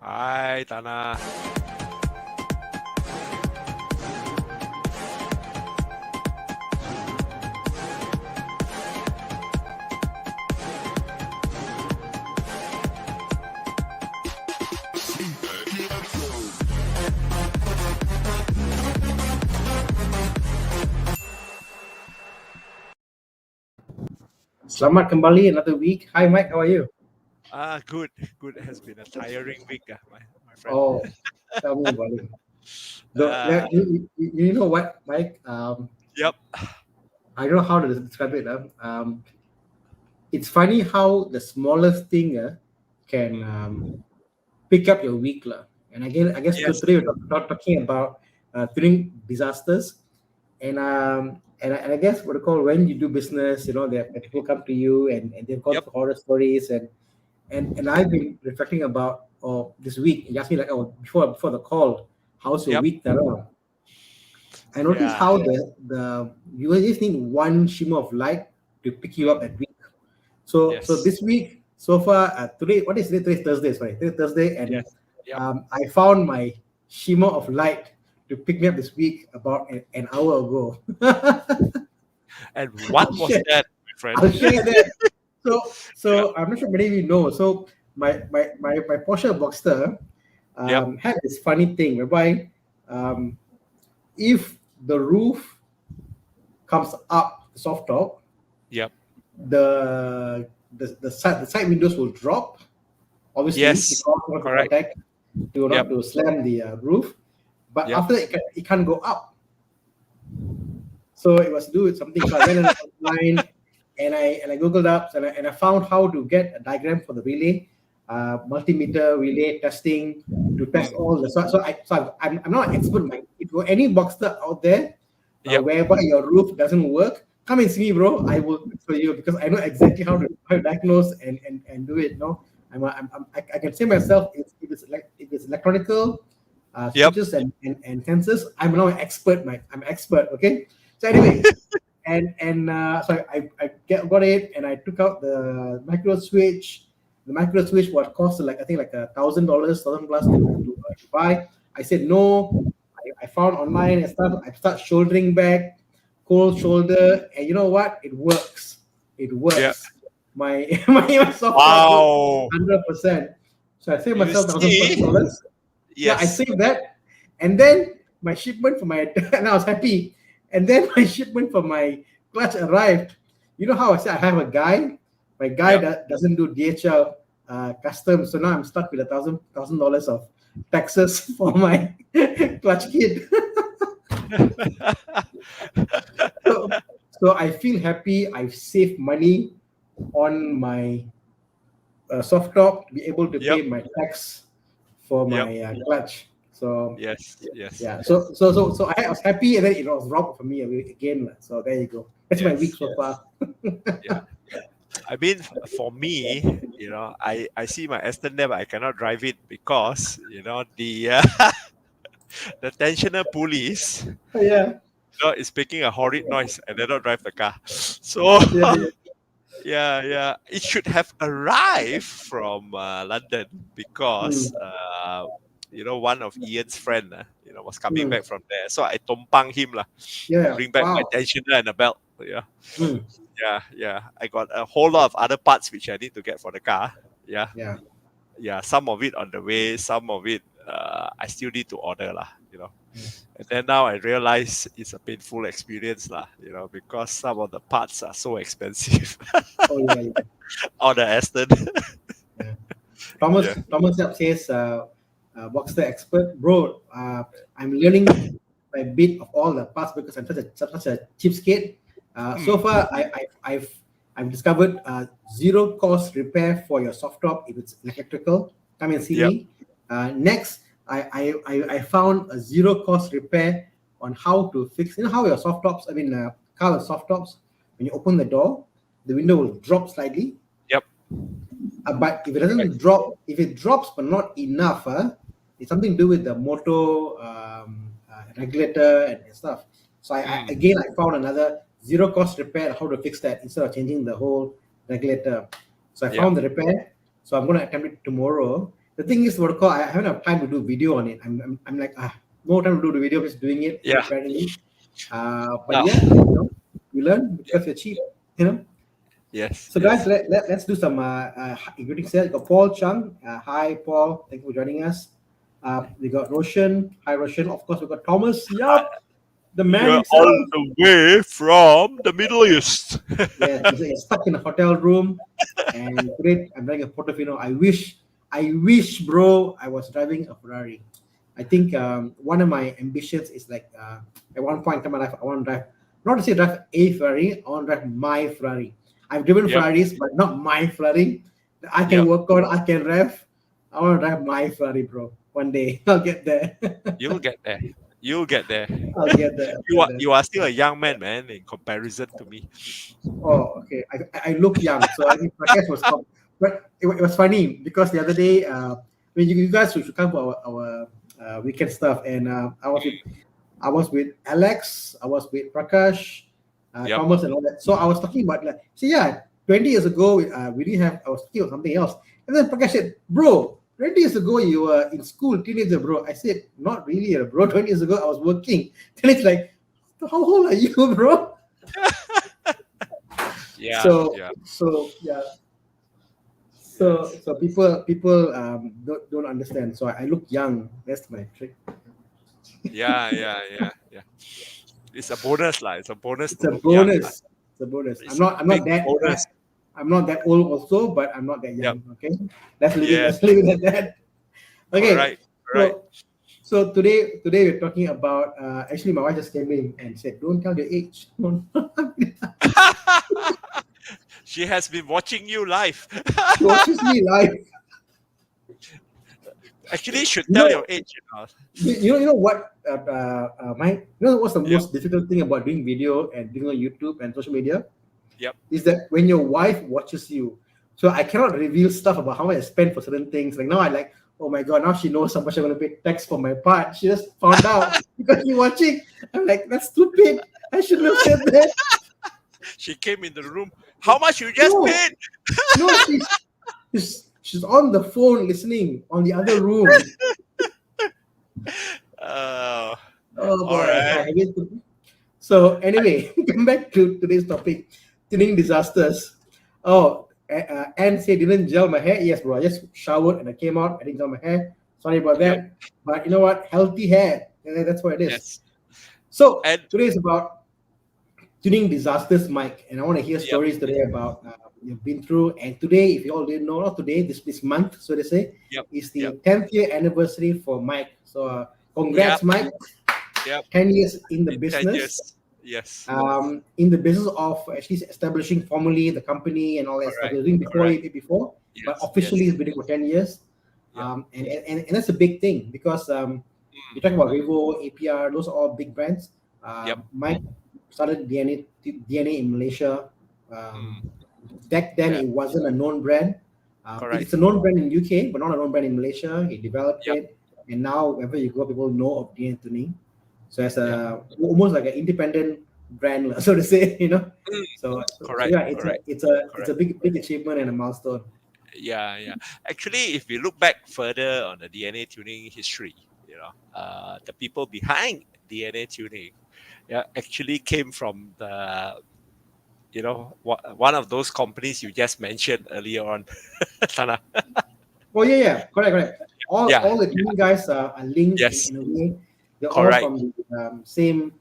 Hai Tana. Selamat kembali another week. Hi Mike, how are you? Good. Good. It has been a tiring week, my friend. Oh, tell me about it. Uh, You know what, Mike? yep. I don't know how to describe it. It's funny how the smallest thing can pick up your week. And again, I guess Yes. today we're talking about during disasters. And I guess what I call when you do business, that people come to you and they've got Yep. horror stories and I've been reflecting about this week. You asked me like, before the call, how's your Yep. week, Tara? I noticed Yeah. how the you just need one shimmer of light to pick you up Mm, that week. So yes. this week so far, today, what is today? Today's Thursday, sorry. Today's Thursday, and Yes. Yep. I found my shimmer of light to pick me up this week about an hour ago. And what I'll was share. that, my friend? I'll share that. Yeah. So I'm not sure many of you know. So my Porsche Boxster Yep. had this funny thing whereby um, if the roof comes up, the soft top, Yep. the side windows will drop, obviously Yes. because you want to Correct. protect, to not Yep. to slam the roof. But Yep. after that, it can't go up. So it was to do with something. So I went online and I googled up and I found how to get a diagram for the relay, multimeter relay testing to test Mm, all the. I'm not an expert, Mike. If you any Boxster out there yep. whereby your roof doesn't work, come and see me, bro. I will fix for you because I know exactly how to diagnose and do it. No, I can say myself if it's electronical Yep. switches and sensors. I'm now an expert, Mike. I'm an expert. Okay. So anyway, so got it and I took out the micro switch. The micro switch what cost like I think like $1,000, thousand plus to buy. I said no. I found online and stuff. I start shouldering back, cold shoulder, and you know what? It works. It Yeah. works. My soft top works Wow. 100%. So I saved You myself thousand plus see? dollars. Yeah, I Yes. saved that, and then my shipment for my and I was happy. And then my shipment for my clutch arrived. You know how I said I have a guy. My guy Yep. that doesn't do DHL customs, so now I'm stuck with $1,000 of taxes for my clutch kit. so, so I feel happy. I've saved money on my soft top to be able to Yep. pay my tax for Yep. my clutch. So Yes. Yes. yeah, so I was happy, and then it was robbed for me again. So there you go. That's my week Yes. so far. Yeah. I mean, for me, I see my Aston there, but I cannot drive it because the the tensioner pulleys, Yeah, is making a horrid noise, and they don't drive the car. So yeah, yeah. yeah, it should have arrived from London because Mm, one of Ian's friend, was coming mm, back from there, so I tompang him lah to yeah. bring back my Wow. tensioner and a belt. Yeah. Mm, Yeah. I got a whole lot of other parts which I need to get for the car. Yeah. yeah. Yeah. Some of it on the way, some of it I still need to order lah. Mm. And then now I realize it's a painful experience lah. Because some of the parts are so expensive Oh yeah, yeah. on the Aston. Yeah. Thomas Yeah. Thomas Yap says, Boxster expert, bro. I'm learning a bit of all the parts because I'm such a cheapskate. So Mm. far, I've discovered zero cost repair for your soft top if it's electrical. Come and see Yep. me. Next, I found a zero cost repair on how to fix. You know how your soft tops. I mean, car with soft tops. When you open the door, the window will drop slightly. Yep. But if it Right. doesn't drop, if it drops but not enough, it's something to do with the motor regulator and stuff. So Mm. I found another zero cost repair how to fix that instead of changing the whole regulator. So I Yep. found the repair. So I'm going to attempt it tomorrow. the thing is, what I call, I haven't have time to do video on it. I'm like, no time to do the video, just doing it Yeah. independently. But Oh, yeah, you learn yeah. because you're cheap. Yes. So guys, Yes. let's do some greetings here. We got Paul Chung. Hi Paul, thank you for joining us. We got Roshan. Hi Roshan. Of course, we got Thomas. Yup, the man You're all himself. the way from the Middle East. Yeah, he's stuck in a hotel room, and today I'm driving a Portofino. I wish, bro, I was driving a Ferrari. I think one of my ambitions is like at one point in my life I want to drive, not to say drive a Ferrari, I want to drive my Ferrari. I've driven Yep. Ferraris, but not my Ferrari. I can Yep. work on, I can rev. I want to drive my Ferrari, bro. One day I'll get there. You'll get there. You'll get there. I'll get there. I'll You get are there. you are still a young man, in comparison to me. Oh, okay. I look young, so I think Prakash was top. But it was funny because the other day, when you guys should come for our weekend stuff, and I was with Alex, I was with Prakash, Yep. Thomas, and all that. So I was talking about like, so yeah, 20 years ago, we didn't have. I was talking about something else, and then Prakash said, "Bro, 20 years ago you were in school, teenager, bro." I said, "Not really, bro. 20 years ago I was working." Then it's like, "How old are you, bro?" Yeah. So Yeah. so yeah. So Yes. so people don't understand. So I look young. That's my trick. Yeah. Yeah. Yeah. Yeah. It's a bonus, lah. It's a bonus It's to a look young, lah. bonus. It's a bonus. I'm It's a not I'm big not that bonus. I'm not that old also, but I'm not that Yep. young. Okay, let's leave it. Yes. Let's leave it at that. Okay, Correct. Correct. so so today we're talking about. Actually, my wife just came in and said, "Don't tell your age." She has been watching you live. She watches me live. Actually, should You tell know, your age. you know what, Mike? You know what's the Yep. most difficult thing about doing video and doing on YouTube and social media? Yep. Is that when your wife watches you. So I cannot reveal stuff about how much I spend for certain things. Like now I like, oh my god, now she knows how much I'm gonna pay tax for my part. She just found out because she's watching. I'm like, that's stupid. I shouldn't have said that. She came in the room. How much you just No, paid? no, she's on the phone listening on the other room. Uh, Oh all boy. right. So anyway, come back to today's topic, tuning disasters. Oh, Anne said didn't gel my hair. Yes, bro. I just showered and I came out. I didn't gel my hair. Sorry about Yep. that. But you know what? Healthy hair. That's what it is. Yes. So And today is about tuning disasters, Mike. And I want to hear yep. stories today about you've been through. And today, if you all didn't know, not today, this month, so to say, Yep. is the Yep. 10th year anniversary for Mike. So congrats, Yep. Mike. Yep. 10 years in the In 10 business. years. Yes. In the business of actually establishing formally the company and all that stuff. Correct. You're doing before Correct. it before, but Yes. officially Yes. it's been for 10 years. Yep. And that's a big thing because you talk about Revo, APR, those are all big brands. Yep. Mike started DNA in Malaysia. Mm. Back then, Yeah. it wasn't a known brand. Correct. It's a known brand in UK, but not a known brand in Malaysia. He developed Yep. it, and now wherever you go, people know of DNA tuning. So it's Yep. almost like an independent brand, so to say, Mm. So Correct. yeah, it's Correct. a big achievement and a milestone. Yeah. Yeah. Actually, if we look back further on the DNA tuning history, the people behind DNA tuning, actually came from the, one of those companies you just mentioned earlier on, Sana. Oh yeah, correct. All Yeah. the tuning guys are linked Yes. in a way. They're all Correct. from the same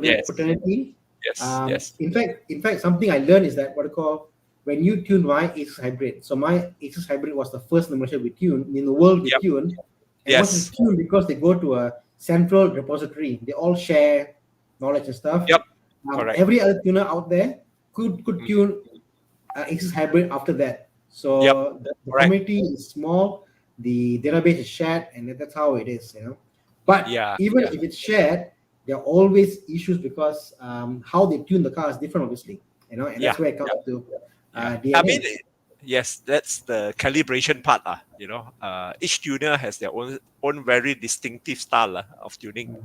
Yes. fraternity. Yes. Yes. In fact, something I learned is that what I call when you tune my Asus Hybrid. So my Asus Hybrid was the first in Malaysia we tuned in the world we Yep. tuned. And Yes. once it's tuned, because they go to a central repository, they all share knowledge and stuff. Yep. Correct. Every other tuner out there could Mm. tune Asus Hybrid after that. So Yep. the Correct. community is small, the database is shared, and that's how it is. But Yeah. even Yeah. if it's shared, there are always issues because how they tune the car is different, obviously. And that's Yeah. where it comes to Yeah. DNA. I mean, yes, that's the calibration part. Each tuner has their own very distinctive style of tuning.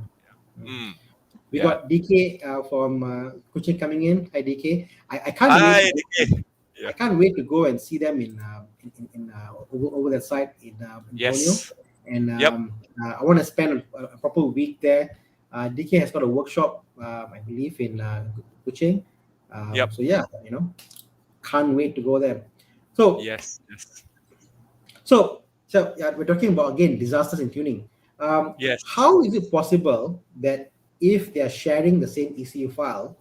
Mm. We Yeah. got DK from Kuching coming in. Hi DK. I can't Hi, wait. DK. I can't wait to go and see them in over that site in Borneo, Yes. and Yep. I want to spend a proper week there. DK has got a workshop, I believe, in Kuching. Yep. So yeah, can't wait to go there. So Yes. Yes. so yeah, we're talking about again disasters in tuning. Yes. How is it possible that if they are sharing the same ECU file,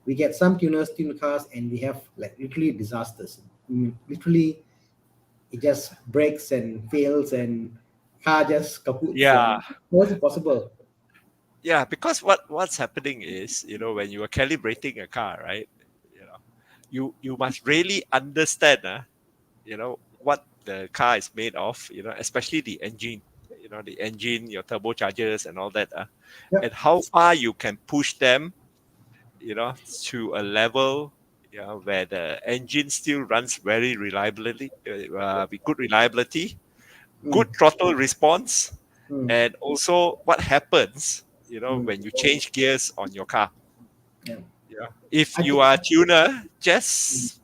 we get some tuners tune cars and we have like literally disasters? Literally, it just breaks and fails and car just kaputs. Yeah. And how is it possible? Yeah. Because what's happening is, when you are calibrating a car, right? You know, you must really understand, what the car is made of. Especially the engine. The engine, your turbochargers, and all that. And Yep. how far you can push them, to a level, where the engine still runs very reliably, with good reliability, good Mm, throttle response, mm, and also what happens, mm, when you change gears on your car. yeah. If I you think. are a tuner, Mm, just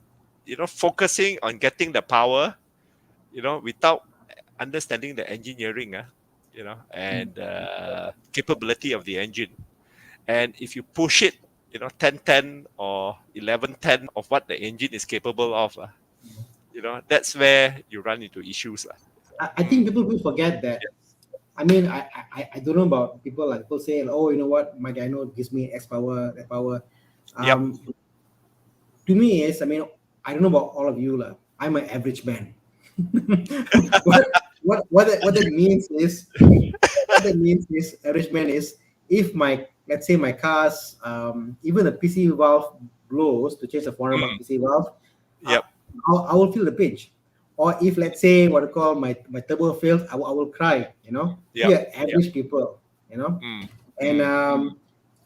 focusing on getting the power, without understanding the engineering, mm, and capability of the engine. And if you push it, 1010 or 1110 of what the engine is capable of, that's where you run into issues. I think Mm. people will forget that. Yeah. I mean, I don't know about people like people say, oh, you know what, my dyno gives me X power, that power. Yep. Um, to me is, I mean, I don't know about all of you, lah. I'm an average man. what what that means is what that means is average man is if my let's say my car's even the PC valve blows to change the 400 Mm. mark PC valve, uh, Yep. I will feel the pinch. Or if let's say what I call my turbo fails, I will cry. We Yep. are Yep. average people. Mm. And Mm.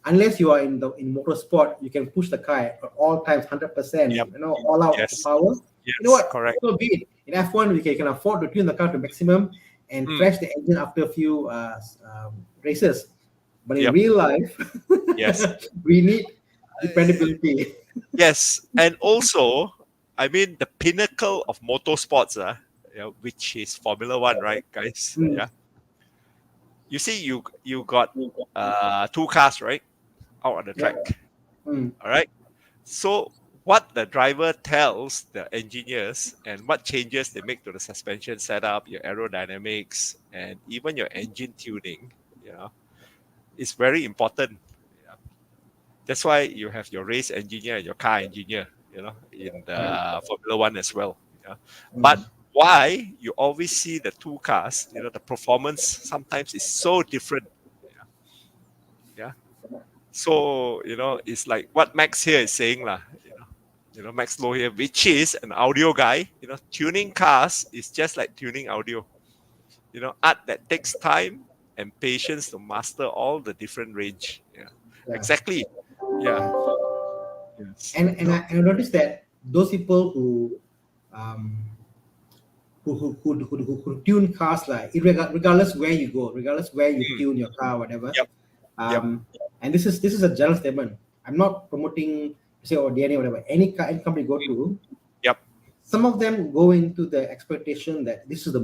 unless you are in motorsport, you can push the car at all times 100%, Yep. all out Yes. power. You know Yes. what? Correct. So be it. In F1, we can afford to tune the car to maximum and Mm. crash the engine after a few races. But in Yep. real life, Yes. we need Uh, dependability. yes. And also, I mean, the pinnacle of motorsports, which is Formula One, right, guys? Mm, Yeah. You see, you got two cars, right, out on the yeah. track. Mm, All right. So what the driver tells the engineers and what changes they make to the suspension setup, your aerodynamics, and even your engine tuning, is very important. Yeah. That's why you have your race engineer and your car engineer, in right. the Formula One as well. Yeah. But Mm, why you always see the two cars, the performance sometimes is so different. Yeah. Yeah. So, it's like what Max here is saying, lah. Max Low here, which is an audio guy. Tuning cars is just like tuning audio. Art that takes time and patience to master all the different range. Yeah, yeah. exactly. Yeah. Yeah. Yes. And I noticed that those people um, who tune cars like regardless where you go, regardless where you Mm. tune your car, whatever. Yep. Yep. And this is a general statement. I'm not promoting say or DNA or whatever. Any company you go Mm. to, Yep. some of them go into the expectation that this is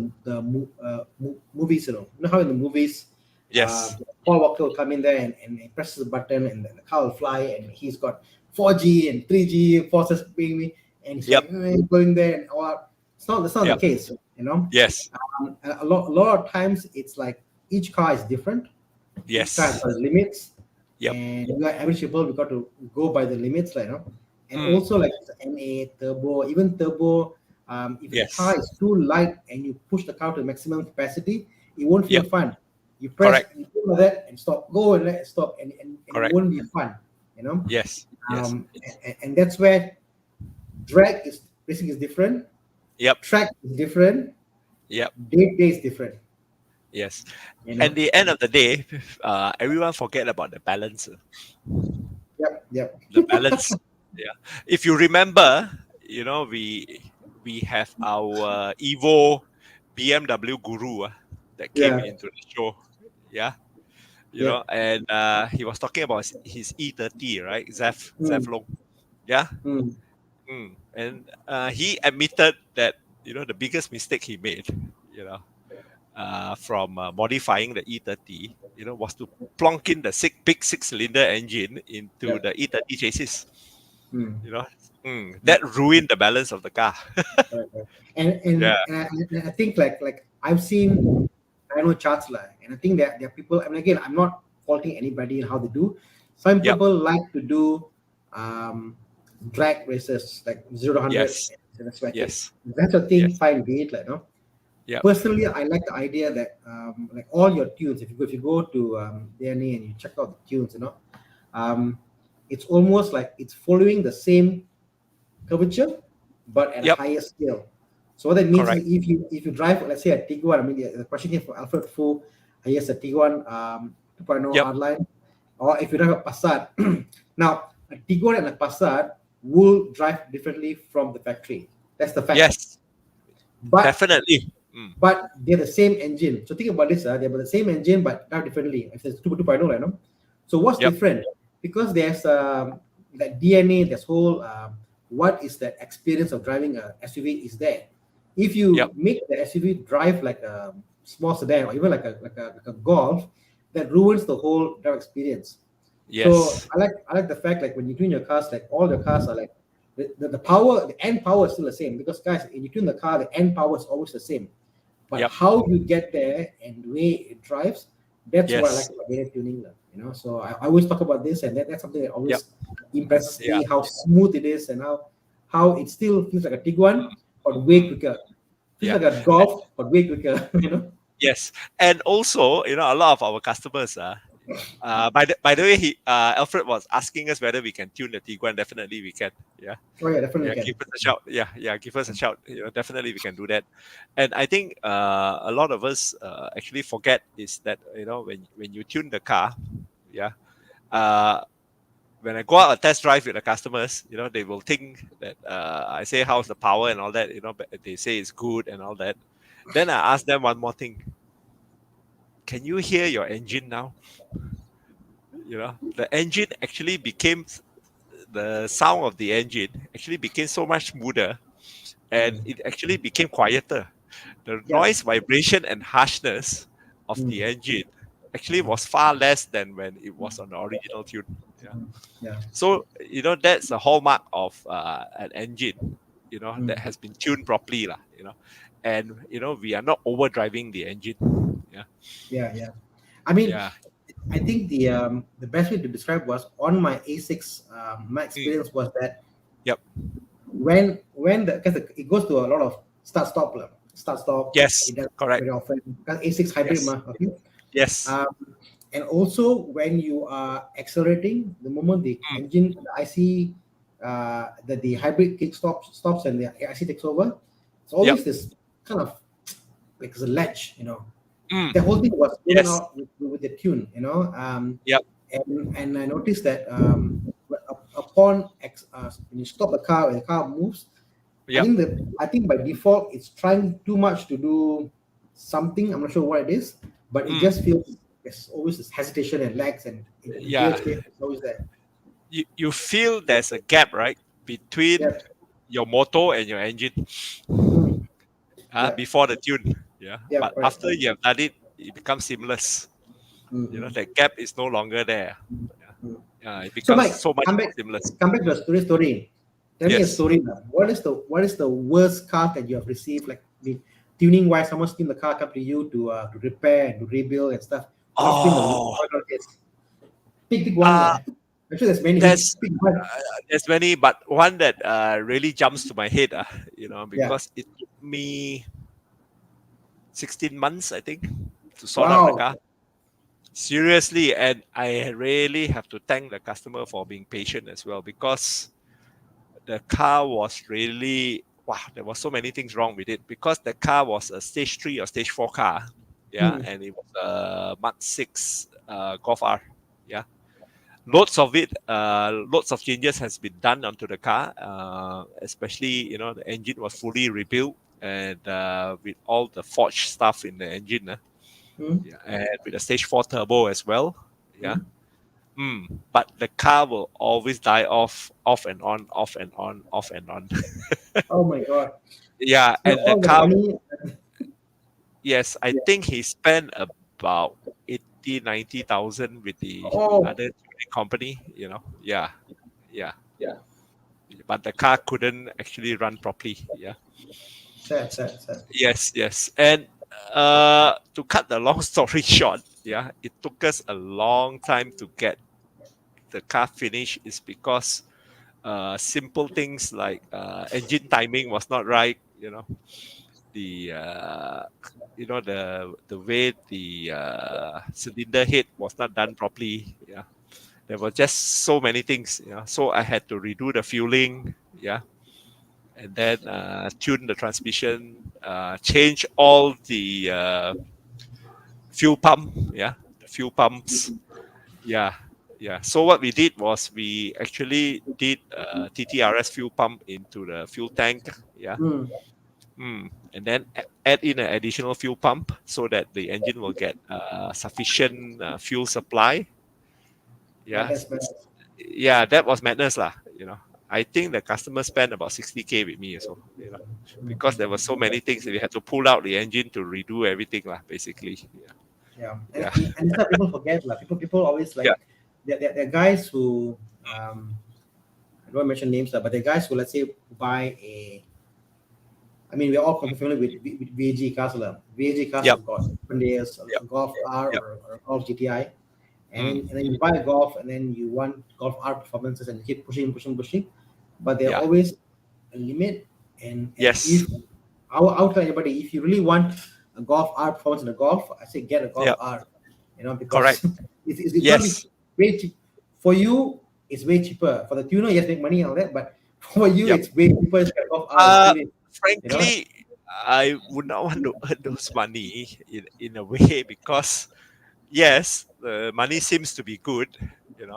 movies. You know how in the movies, Yes. Paul Walker will come in there and he presses a button and the car will fly and he's got 4G and 3G forces being me and he's Yep. like going there and all. That's not the Yep. case. Yes. A lot of times it's like each car is different. Each car has Yes. got limits, Yep. and we are average people. We got to go by the limits, and Mm. also like NA turbo, even turbo. If the car Yes. is too light and you push the car to maximum capacity, it won't feel Yep. fun. Correct. You pull like that and stop, go and let it stop, and it Correct. won't be fun. You know, Yes. Yes. and that's where drag is racing is different, Yep. track is different, Yep. day is different. Yes. You At know, the end of the day, everyone forget about the balance. yep. The balance. Yeah. If you remember, we have our Evo BMW guru, that came Yeah. into the show. Yeah. Yeah. And he was talking about his E30, right? Zef Mm, Long. Yeah. mm, And he admitted that, the biggest mistake he made, you know, from modifying the E30, was to plonk in the big six-cylinder engine into Yeah. the E30 chassis. Mm. You know, that ruined the balance of the car. Right, right. And, Yeah. I think like I've seen, I know charts lah, and I think that there are people. I mean, again, I'm not faulting anybody in how they do. Some Yep. people like to do um, drag races like 0 to 100 Yes. and sweating. Yes. That's a thing. Yes. Fine, be it like no. Yep. Personally, I like the idea that like all your tunes. If you go to DNA and you check out the tunes, um, it's almost like it's following the same curvature, but at a Yep. higher scale. So what that means is Correct. if you drive, let's say a Tiguan, I mean the question here for Alfred Fu, he has a Tiguan 2.0 Yep. hardline, or if you drive a Passat. Now a Tiguan and a Passat will drive differently from the factory. That's the fact. Yes. But Definitely. they're the same engine. So think about this, they're the same engine but drive differently. If it's 2.0, right? No? So what's Yep. different? Because there's that DNA, this whole what is that experience of driving a SUV is there. If Yep. you make the SUV drive like a small sedan or even like a Golf, that ruins the whole drive experience. So Yes. I like the fact like when you tune your cars, like all the cars are like the power, the end power is still the same because guys, when you tune the car, the end power is always the same. But Yep. how you get there and the way it drives, that's what I like Yes. about data tuning. So I always talk about this, and that's something that Yep. always impresses Yeah. me how smooth it is and how it still feels like a Tiguan but way quicker. Feels Yeah. like a Golf but way quicker. Yes. And also, a lot of our customers by the way, Alfred was asking us whether we can tune the Tiguan. Definitely we can. Yeah. Oh yeah, definitely Yeah, can. give us a shout. Yeah, yeah, give us a shout. Definitely we can do that. And I think a lot of us actually forget is that when you tune the car, yeah, uh, when I go out a test drive with the customers, they will think that I say how's the power and all that. But they say it's good and all that. Then I ask them one more thing: can you hear your engine now? The engine actually became the sound of the engine actually became so much smoother, and Mm. it actually became quieter. The Yeah. noise, vibration, and harshness of the Mm. engine actually was far less than when it was on the original tune. Yeah. Mm. Yeah. So that's the hallmark of an engine. That Mm. has been tuned properly, lah. And we are not overdriving the engine. Yeah. Yeah. Yeah. I mean, Yeah. I think the best way to describe was on my A6. My Mm. experience was that Yep. when because it goes to a lot of start stop. Yes. It does Correct. very often because A6 hybrid Yes. ma, okay. Yes. Um, and also when you are accelerating, the moment the Mm. engine, the IC, the hybrid kick stops and the IC takes over, it's Yep. always this kind of like it's a ledge. The whole Mm. thing was going Yes. out with the tune. Yep. And I noticed that upon when you stop the car, when the car moves, Yep. I think by default it's trying too much to do something. I'm not sure what it is, but it just Mm. feels there's always this hesitation and lags, and the gear Yeah. change is always there. You feel there's a gap, right, between Yeah. your motor and your engine Mm. Yeah. before the tune. Yeah. Yeah. But Correct. after you have done it, it becomes seamless. Mm-hmm. That gap is no longer there. Yeah. Mm. It So becomes Mike, so much come more back, seamless. come back to the story. Tell me a Yes. story now. What is the worst car that you have received? Like, I mean, tuning wise, someone's tuned the car, come to you to repair and to rebuild and stuff. What's been the Oh, case? Pick one uh, lah. I'm sure there's many. there's Pick one. there's many, but one that really jumps to my head, Yeah. because it took me 16 months, I think, to sort out the Wow. car. Seriously, and I really have to thank the customer for being patient as well, because the car was really wow. There was so many things wrong with it because the car was a stage 3 or stage 4 car, yeah, Mm. and it was a Mark 6 Golf R, yeah. Lots of changes has been done onto the car, especially the engine was fully rebuilt and with all the forged stuff in the engine, Mm. yeah, and with a stage 4 turbo as well, yeah. Mm. But the car will always die off and on, off and on, off and on. Oh my God. yeah, So and the all the car, money, yes, I yeah. think he spent about 80, 90,000 with the Oh, other tuning company, Yeah, yeah. yeah. But the car couldn't actually run properly. Yeah. Sad, sad, sad. Yes, yes. And to cut the long story short, yeah, it took us a long time to get the car finished is because simple things like engine timing was not right, the the way the cylinder head was not done properly. Yeah, there were just so many things. Yeah, so I had to redo the fueling. Yeah, and then tune the transmission, change all the fuel pump. Yeah, the fuel pumps. Yeah, yeah. So what we did was we actually did TTRS fuel pump into the fuel tank. Yeah. Mm. And then add in an additional fuel pump so that the engine will get sufficient fuel supply. Yeah, Madness, madness. yeah, that was madness lah. I think the customer spent about 60K with me as well. Because there were so many things that we had to pull out the engine to redo everything lah. Basically, yeah, Yeah, yeah, and it's not people forget like people always yeah, like they're guys who I don't want to mention names but they're guys who let's say buy a. I mean, we're all familiar with VAG cars. VAG cars yep, have got Hyundai's, yep, a Golf R yep. or a Golf GTI, and then Mm, you buy a Golf and then you want Golf R performances and you keep pushing, pushing, pushing, but there are yeah, always a limit. And yes, if I would tell anybody if you really want a Golf R performance in a Golf, I say get a Golf yep, R, because correct. it's going to be Yes, way cheap for you. It's way cheaper for the tuner. Yes, make money and all that, but for you, yep. it's way cheaper to get a Golf R and Uh, tune it. You know. Frankly, I would not want to earn those money in a way because yes, the money seems to be good,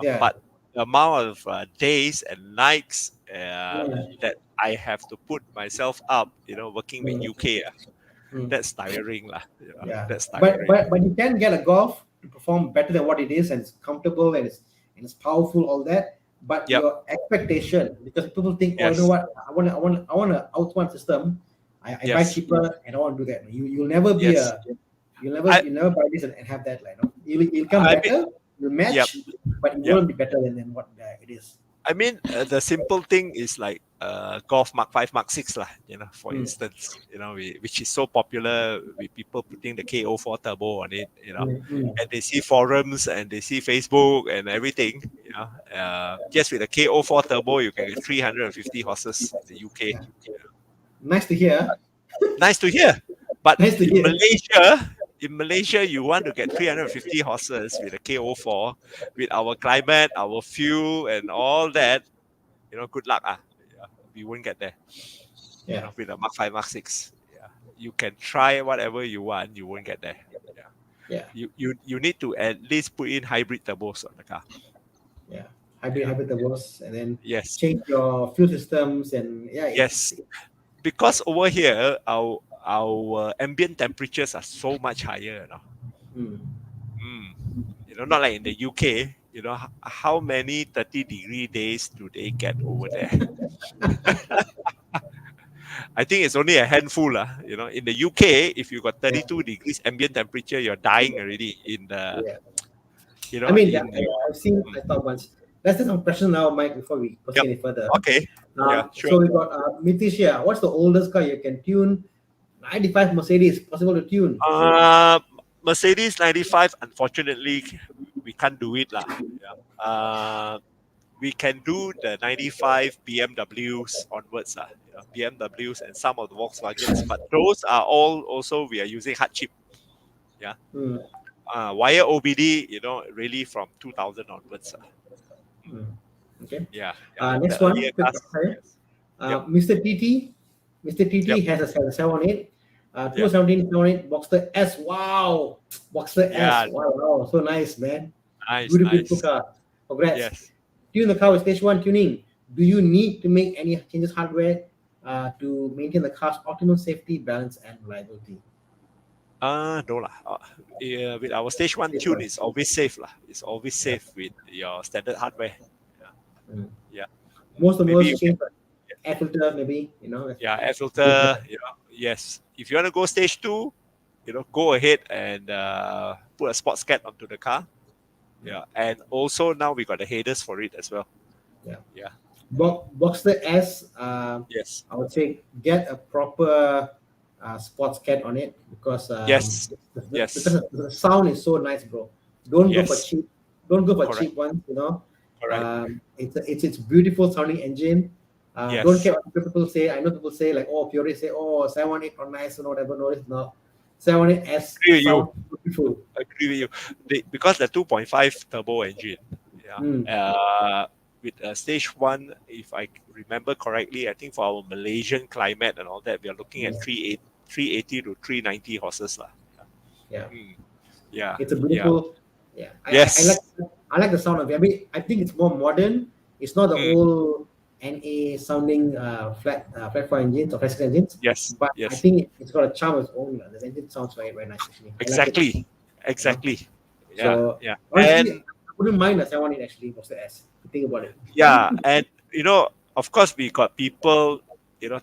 Yeah. but the amount of days and nights Mm, that I have to put myself up, working with mm, UK, mm. that's tiring, lah. Yeah, That's but tiring. but but you can get a Golf to perform better than what it is, and it's comfortable and it's powerful, all that. But Yep. your expectation, because people think, oh, you know Yes. what, I want a outsmart system. I buy Yes. cheaper and I want to do that. You'll never be Yes. a you'll never I. you'll never buy this and have that, like, you'll come I mean. better, you'll Yep. match, but it Yep. won't be better than what it is. I mean, the simple thing is like Golf Mark 5, Mark 6 lah, for Mm, instance, which is so popular with people putting the KO4 turbo on it, mm, mm. and they see forums and they see Facebook and everything, just with the KO4 turbo, you can get 350 horses in the UK. Yeah. Nice to hear. Nice to hear. But Nice to hear. in Malaysia, you want to get 350 horses with a KO4, with our climate, our fuel, and all that, good luck. Yeah, we won't get there, Yeah. with a Mark 5, Mark 6. Yeah. You can try whatever you want, you won't get there. Yeah. Yeah. You need to at least put in hybrid turbos on the car. Yeah. Yeah. Hybrid turbos, and then Yes. change your fuel systems, and yeah, Yes. Because over here, our ambient temperatures are so much higher, mm, Not like in the UK, how many 30-degree days do they get over there? I think it's only a handful. In the UK, if you got yeah, 32 degrees ambient temperature, you're dying already in the, yeah. you I know, mean, in the, I've seen. mm, I thought once. Let's take some questions now, Mike, before we proceed yep. any further. Okay. Yeah, sure. So we got Mitish here. What's the oldest car you can tune? 95 Mercedes, possible to tune. Mercedes 95, unfortunately, we can't do it. Yeah. We can do the 95 BMWs onwards, BMWs and some of the Volkswagens, but those are all also we are using hard chip. Yeah. Mm, Wire OBD, really from 2000 onwards. okay. Yeah. Next The one, earlier quick cars. one. Yes. Yep. Mr. TT. Mr. TT Yep. has a 718. 2017 718 Boxster S. Wow. Boxster Yeah. S. Wow. So nice, man. Nice. Beautiful car. Congrats. Yes. Tune the car with stage 1 tuning. Do you need to make any changes hardware to maintain the car's optimal safety, balance, and reliability? No lah. With our stage 1 Stage tune, one. it's always safe lah. It's always safe with your standard hardware. Mm. Yeah. Most Maybe you change air filter maybe, Yeah, air good there. filter. Yes. If you want to go stage two, go ahead and put a sports cat onto the car. Yeah, and also now we got the headers for it as well. Yeah. Yeah. Boxster S, Yes. I would say get a proper sports cat on it because Yes. because Yes. the sound is so nice, bro. Don't go for Yes. cheap. Don't go for Correct. cheap ones. Correct. It's beautiful sounding engine. Don't Yes. care what people say. I know people say like, oh, purists say, oh, 718 not nice, whatever. No, it's not. 718 S Agree with you. sound beautiful. Agree with you. Because the 2.5 turbo engine, yeah, Mm, with stage one, if I remember correctly, I think for our Malaysian climate and all that, we are looking at yeah, 380 to 390 horses lah. yeah. Mm, yeah, It's a yeah. beautiful. Yeah, Yes. I like the sound of it. I mean, I think it's more modern. It's not the Mm, old NA sounding flat four engines or classic engines, yes. but I Yes. think it's got a charm of its own. The engine sounds very nice actually. I like it. Exactly. You know. Exactly. Yeah. So Yeah. honestly, And I wouldn't mind a 718 actually was the S. If you think about it. yeah, and of course, we got people,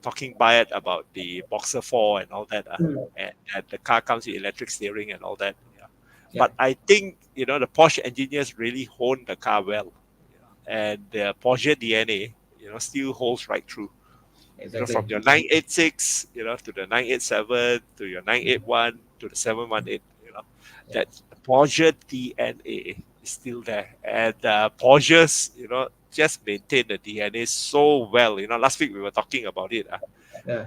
talking bad about the Boxer 4 and all that, Mm, and the car comes with electric steering and all that. Yeah. yeah, But I think, the Porsche engineers really honed the car well. And the Porsche DNA, still holds right through. From exactly. your 986, to the 987, to your 981, to the 718, Yeah, that Porsche DNA is still there. And Porsches, just maintain the DNA so well. Last week we were talking about it. yeah.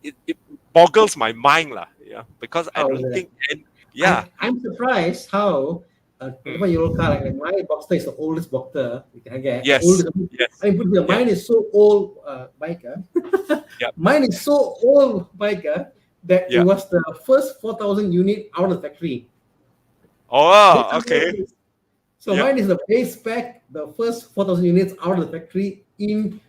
It boggles my mind, lah. Yeah, because I How is don't it? think, and yeah, I'm surprised how a mm, 25-year-old car like my Boxster is the oldest Boxster you can get. The yes, oldest. yes, I mean, put it here, yeah, mine is so old, biker. yeah, Mine is so old, biker, that it yeah. was the first 4,000 unit out of the factory. That's Oh, how old okay. it is. So Yep. mine is the base spec, the first 4,000 units out of the factory in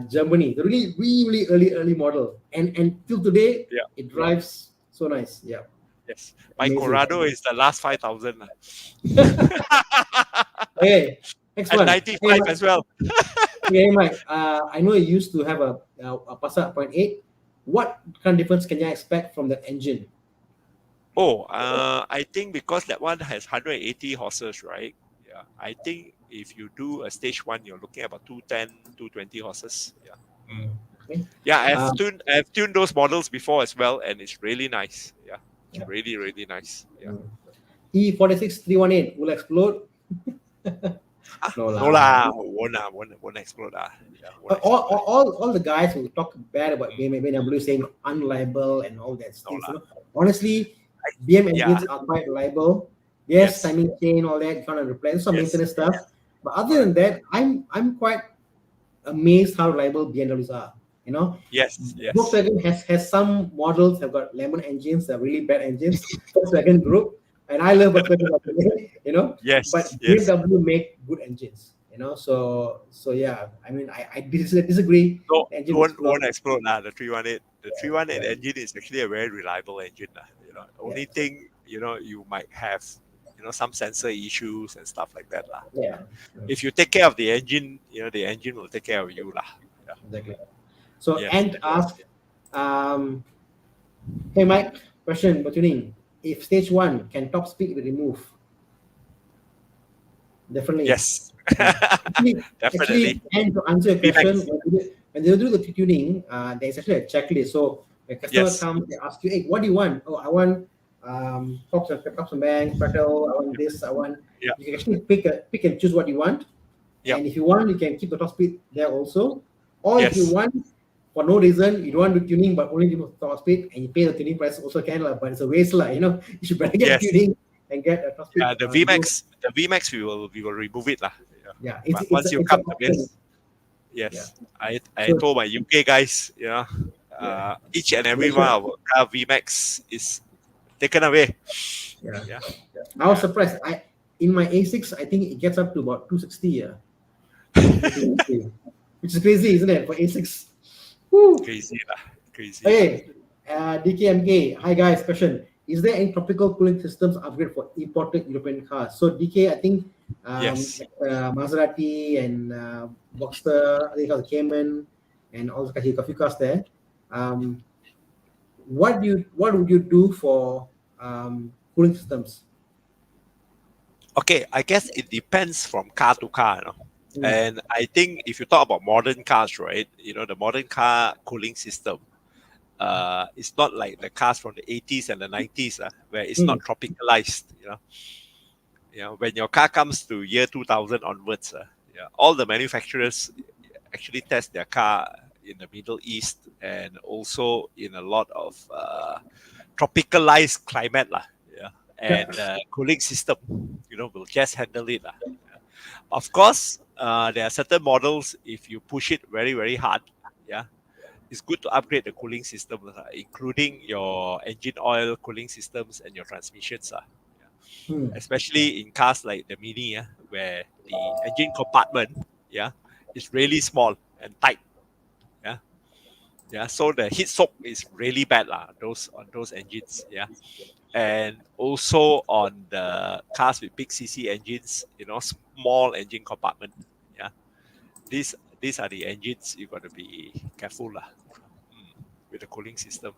Germany. The really early model, and till today Yeah. it drives so nice. Yeah, Yes. My amazing. Corrado is the last 5,000. Okay, next And one. Hey, 95 as well. Mike. I know you used to have a Passat point 8. What kind of difference can you expect from that engine? Oh, I think because that one has 180 horses, right? Yeah. I think if you do a stage one, you're looking at about 210, 220 horses. Yeah. Mm. Okay. Yeah, Um, I have tuned those models before as well, and it's really nice. Yeah. It's yeah. really nice. Yeah. E46 318 will explode. Ah, No no lah. lah, won't explode. Yeah, won't all, explode. all the guys who talk bad about Mm, BMW saying unliable and all that no things, lah. honestly, I, BM yeah, engines are quite reliable. Yes, yes, timing chain, all that, kind of replace some yes, maintenance stuff. But other correct. than that, I'm quite amazed how reliable BMWs are. You know, Yes, yes, Volkswagen has some models have got lemon engines, they're really bad engines. Volkswagen Group, and I love Volkswagen, by the way, but yes, yes. BMW make good engines. So yeah. I mean, I disagree. No, The engine was won't flawed. explode lah. The 318, the Yeah, 318 engine is actually a very reliable engine lah. yeah, Only thing you might have some sensor issues and stuff like that lah. yeah, If you take care of the engine, the engine will take care of you lah. Yeah. exactly. So Yes. Ant asked, um, "Hey Mike, question for tuning. If stage one can top speed be removed, definitely. Yes. Yeah. Actually, Definitely. and to answer your question, VMAX. when they do the tuning, there's actually a checklist. So when customer Yes. comes, they ask you, "Hey, what do you want? Oh, I want tops and bangs, pedal. I want this. I want." Yeah. You can actually pick and choose what you want. Yep. And if you want, you can keep the top speed there also. Or if you Yes. want, for no reason, you don't want to tuning, but only do top speed, and you pay the tuning price also can, but it's a waste, you should better get Yes. tuning and get a top speed. The VMAX, we will remove it lah. Yeah, But once you it's come an to option. this, yes, I So, told my UK guys, yeah, each and every make sure. one of our car VMAX is taken away. Yeah. Yeah. I was surprised. In my A6, I think it gets up to about 260. Yeah, which is crazy, isn't it, for A6? Woo. Crazy lah. Crazy. Okay, DKMK. Hi guys, question: is there any tropical cooling systems upgrade for imported European cars? So DK, I think Yes. Maserati and Boxster, I think it was Cayman. and also got a few cars there. Um, what would you do for cooling systems? Okay, I guess it depends from car to car, you know. Mm, And I think if you talk about modern cars, right, the modern car cooling system, it's not like the cars from the 80s and the 90s, where it's mm, not tropicalized, when your car comes to year 2000 onwards, all the manufacturers actually test their car in the Middle East and also in a lot of tropicalized climate, lah, yeah, yeah, and cooling system, will just handle it, lah. Yeah. Of course, there are certain models, if you push it very, very hard, yeah, it's good to upgrade the cooling system, including your engine oil cooling systems and your transmissions. Yeah. mm, Especially in cars like the Mini, where the engine compartment, yeah, is really small and tight. Yeah. Yeah. So the heat soak is really bad on those engines. Yeah. And also on the cars with big CC engines, small engine compartment. Yeah. These are the engines you got to be careful with the cooling system.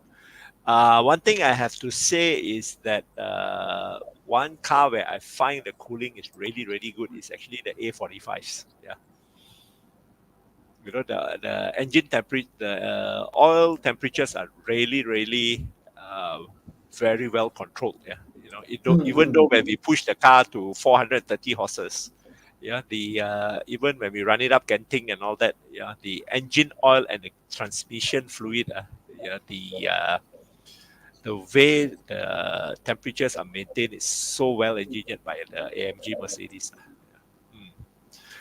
One thing I have to say is that one car where I find the cooling is really, really good is actually the A45s. Yeah, the engine temperature, the oil temperatures are really, really very well controlled. Yeah, even mm. though when we push the car to 430 horses, yeah, the even when we run it up Genting and all that, yeah, the engine oil and the transmission fluid, yeah, the way the temperatures are maintained is so well engineered by the AMG Mercedes. Mm.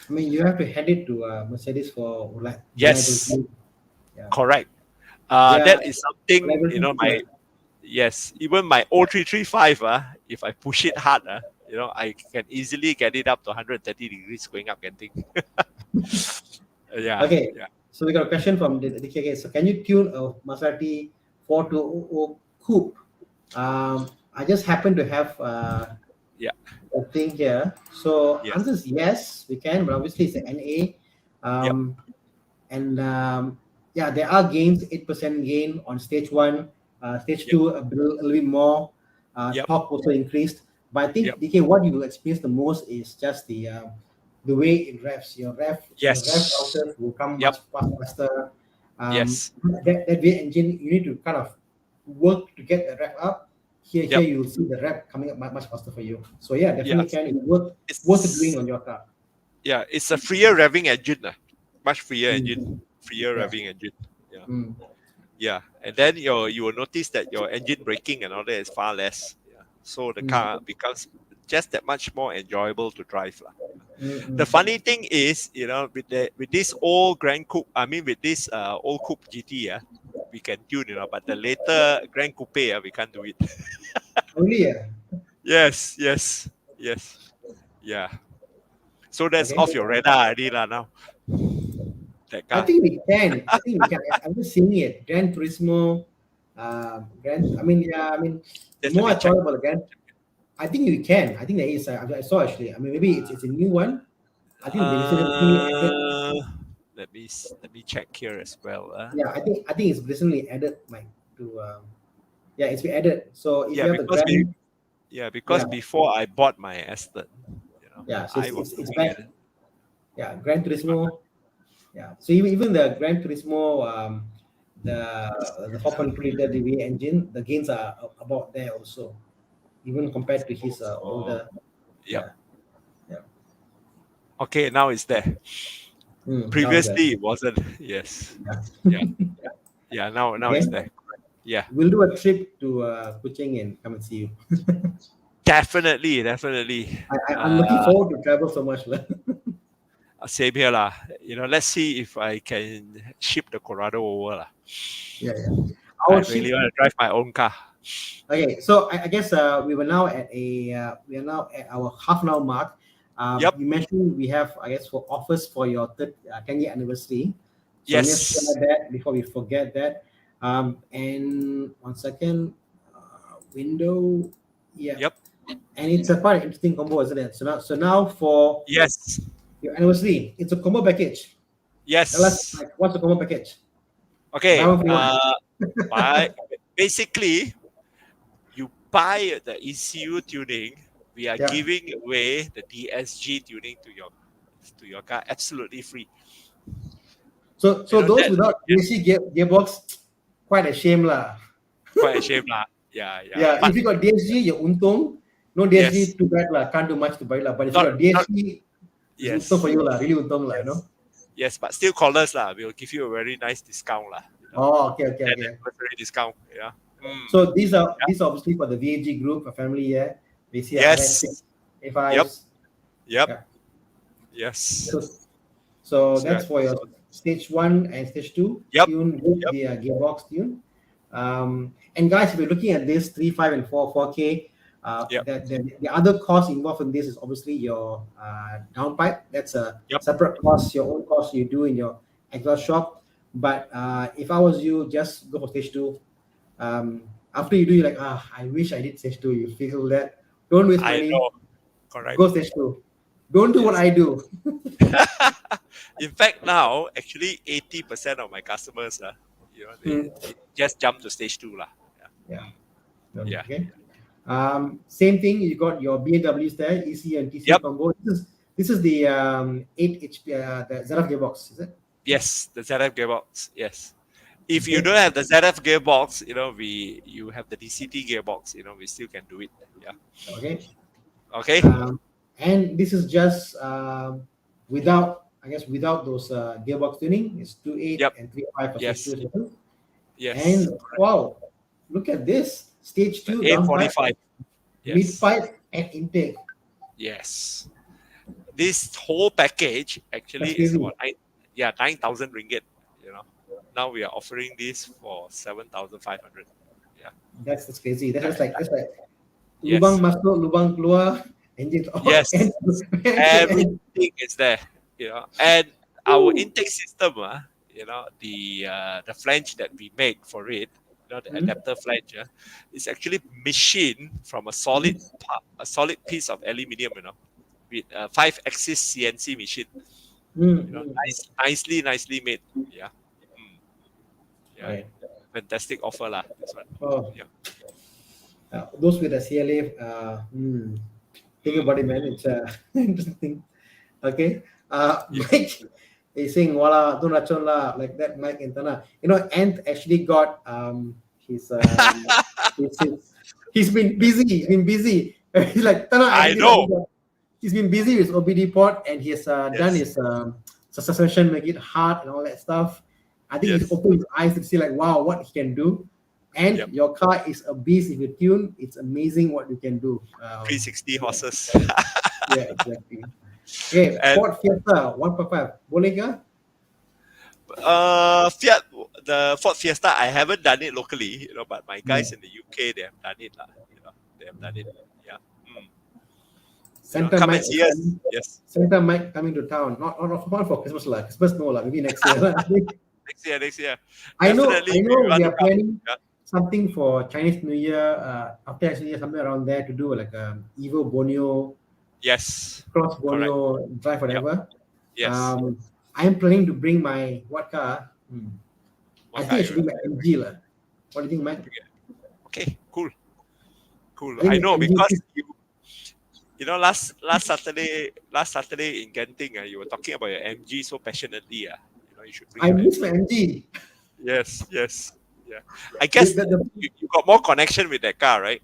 I mean, you have to hand it to Mercedes for Yes, reliability. Yeah, correct. yeah, That is something, reliability is my good. yes, even my O335, if I push it hard, I can easily get it up to 130 degrees going up Genting. Yeah, Okay, yeah, so we got a question from the DKK. So, can you tune a Maserati 420 coupe? I just happen to have yeah, a thing here. So, answer yes, is yes, we can, but obviously it's an NA. yep, Um, and yeah, there are gains, 8% gain on stage one, stage yep, two, a little bit more. yep, Torque also increased. But I think, yep, DK, what you experience the most is just the way it revs. Your rev yes, routers will come yep, much faster. yes, That way engine, you need to kind of work to get the rev up. Here yep, you will see the rev coming up much faster for you. So yeah, yeah. definitely can. It worth doing It's on your car. Yeah, it's a freer revving engine, much freer Mm, engine, freer yeah. revving engine. Yeah, Mm, yeah, and then you will notice that your engine braking and all that is far less. Yeah, so the mm, car becomes just that much more enjoyable to drive, lah. mm, The mm. funny thing is, with this old Grand Coupe, I mean with this old Coupe GT, we can tune, but the later Grand Coupe, we can't do it. Only yeah. Yes, yes, yes, yeah. So that's Okay. off your radar already lah now. That I car. think we can. I think we can. I'm just seeing it. Gran Turismo, Gran. I mean, yeah. I mean, the Just let more me I check. thought about the Gran, I think we can. I think there is. I saw actually. I mean, maybe it's a new one. I think they recently added. Uh, let me check here as well. Yeah, I think it's recently added. Like to. Yeah, it's been added. So if Yeah, you have the because we Gran, yeah because yeah, before I bought my Aston, yeah. So I it's was it's, it's looking back. at it. Yeah, Gran Turismo. Yeah. So even the Gran Turismo, the 4.2 liter DV engine, the gains are about there also, even compared to his Also, older. yep. Yeah. Yeah. Okay, now it's there. Now is that. Previously it wasn't. Yes. Yeah. Yeah. Yeah. Now Okay. it's there. Yeah. We'll do a trip to Kuching and come and see you. Definitely. Definitely. I'm looking forward to travel so much. Same here lah. Let's see if I can ship the Corrado over lah. Yeah, yeah. I Our really ship. want to drive my own car. Okay, so I guess we are now at our half an hour mark. Yep. You mentioned we have, I guess, for offers for your 10-year anniversary. So let me just Yes. share that before we forget that. And 1 second, window, yeah, Yep. and it's a quite interesting combo, isn't it? So now for Yes. your anniversary, it's a combo package. Tell us Yes. like what's the combo package? Buy Okay. one free one. Buy basically you buy the ECU tuning. We are Yeah. giving away the DSG tuning to your car absolutely free. You So know those that. without Yes. DSG gearbox, quite a shame lah. Quite a shame lah. Yeah, yeah. Yeah, if But you got DSG, you're untung. No yes, DSG, too bad lah. Can't do much to buy lah. But if you not got not DSG, it's untung for yes, you lah. Really untung lah. yes, yes. But still call us lah. We'll give you a very nice discount lah. Oh, okay, okay, An okay. anniversary discount. Yeah. So these are Yeah. obviously for the VAG group, a family here. We see RS6, Yes. Yep. A5s. Yep. Yeah. Yes. So So, that's for your stage 1 and stage 2 yep. tune with Yep. the gearbox tune. And guys, if you're looking at this 3, 5, and 4K, Yep. the other cost involved in this is obviously your downpipe. That's a Yep. separate cost, your own cost you do in your exhaust shop. But if I was you, just go for stage 2. After you do, you're like, I wish I did stage 2. You feel that. Don't waste I money. know. Correct. Go stage 2. Don't do what I do. In fact, now actually 80% of my customers, they just jump to stage 2 lah. Yeah. Yeah. Okay. Same thing. You got your BMWs there, EC and TC Yep. combo. This is the 8 HP, the ZF gearbox, is it? Yes, the ZF gearbox. Yes. If you don't have the ZF gearbox, you have the DCT gearbox. We still can do it. Yeah. Okay. Okay. And this is just without those gearbox tuning. It's 2.8 Yep. and 3.5 for Yes. stage 2. Yes. And wow, look at this stage 2 downpipe, 845. Yes. mid-pipe, and intake. Yes. This whole package actually That's is crazy. about 9,000 ringgit. Now we are offering this for 7,500. Yeah. That's crazy. That's like Yes. lubang masuk, lubang keluar, engine off. Yes. Everything is there. And our intake system, the flange that we make for it, the adapter flange, is actually machined from a solid piece of aluminium, with a 5-axis CNC machine. Nicely made. Yeah. Yeah. Right. Fantastic offer lah. This one. Oh. Yeah. Those with a CLA, think about it, man. It's interesting. Okay. Mike is saying, "Wala, don't racun lah," like that. Mike and Tana. Ant actually got his he's been busy. He's like, Tana. I know. He's been busy with OBD port, and he has done his suspension, make it hard and all that stuff. I think he's opened his eyes to see like, wow, what he can do. And your car is a beast. If you tune, it's amazing what you can do. 360 horses. Yeah, exactly. Okay, Ford Fiesta 1.5. Boleh ke? The Ford Fiesta, I haven't done it locally, but my guys in the UK, they have done it. They have done it. Yeah. Santa come Mike, and see us. Yes. Santa Mike coming to town. Not for Christmas lah. Christmas no lah. Maybe next year. Next year. I know Definitely we are planning something for Chinese New Year, after Chinese New Year, somewhere around there to do like Evo Borneo, yes, cross Borneo, drive whatever. Yes. I'm planning to bring my what car? I think I should bring my MG lah. What do you think, Mike? Okay, cool. I know because last Saturday in Genting, you were talking about your MG so passionately. You should bring. I miss my MG. Yes. Yeah. I guess you got more connection with that car, right?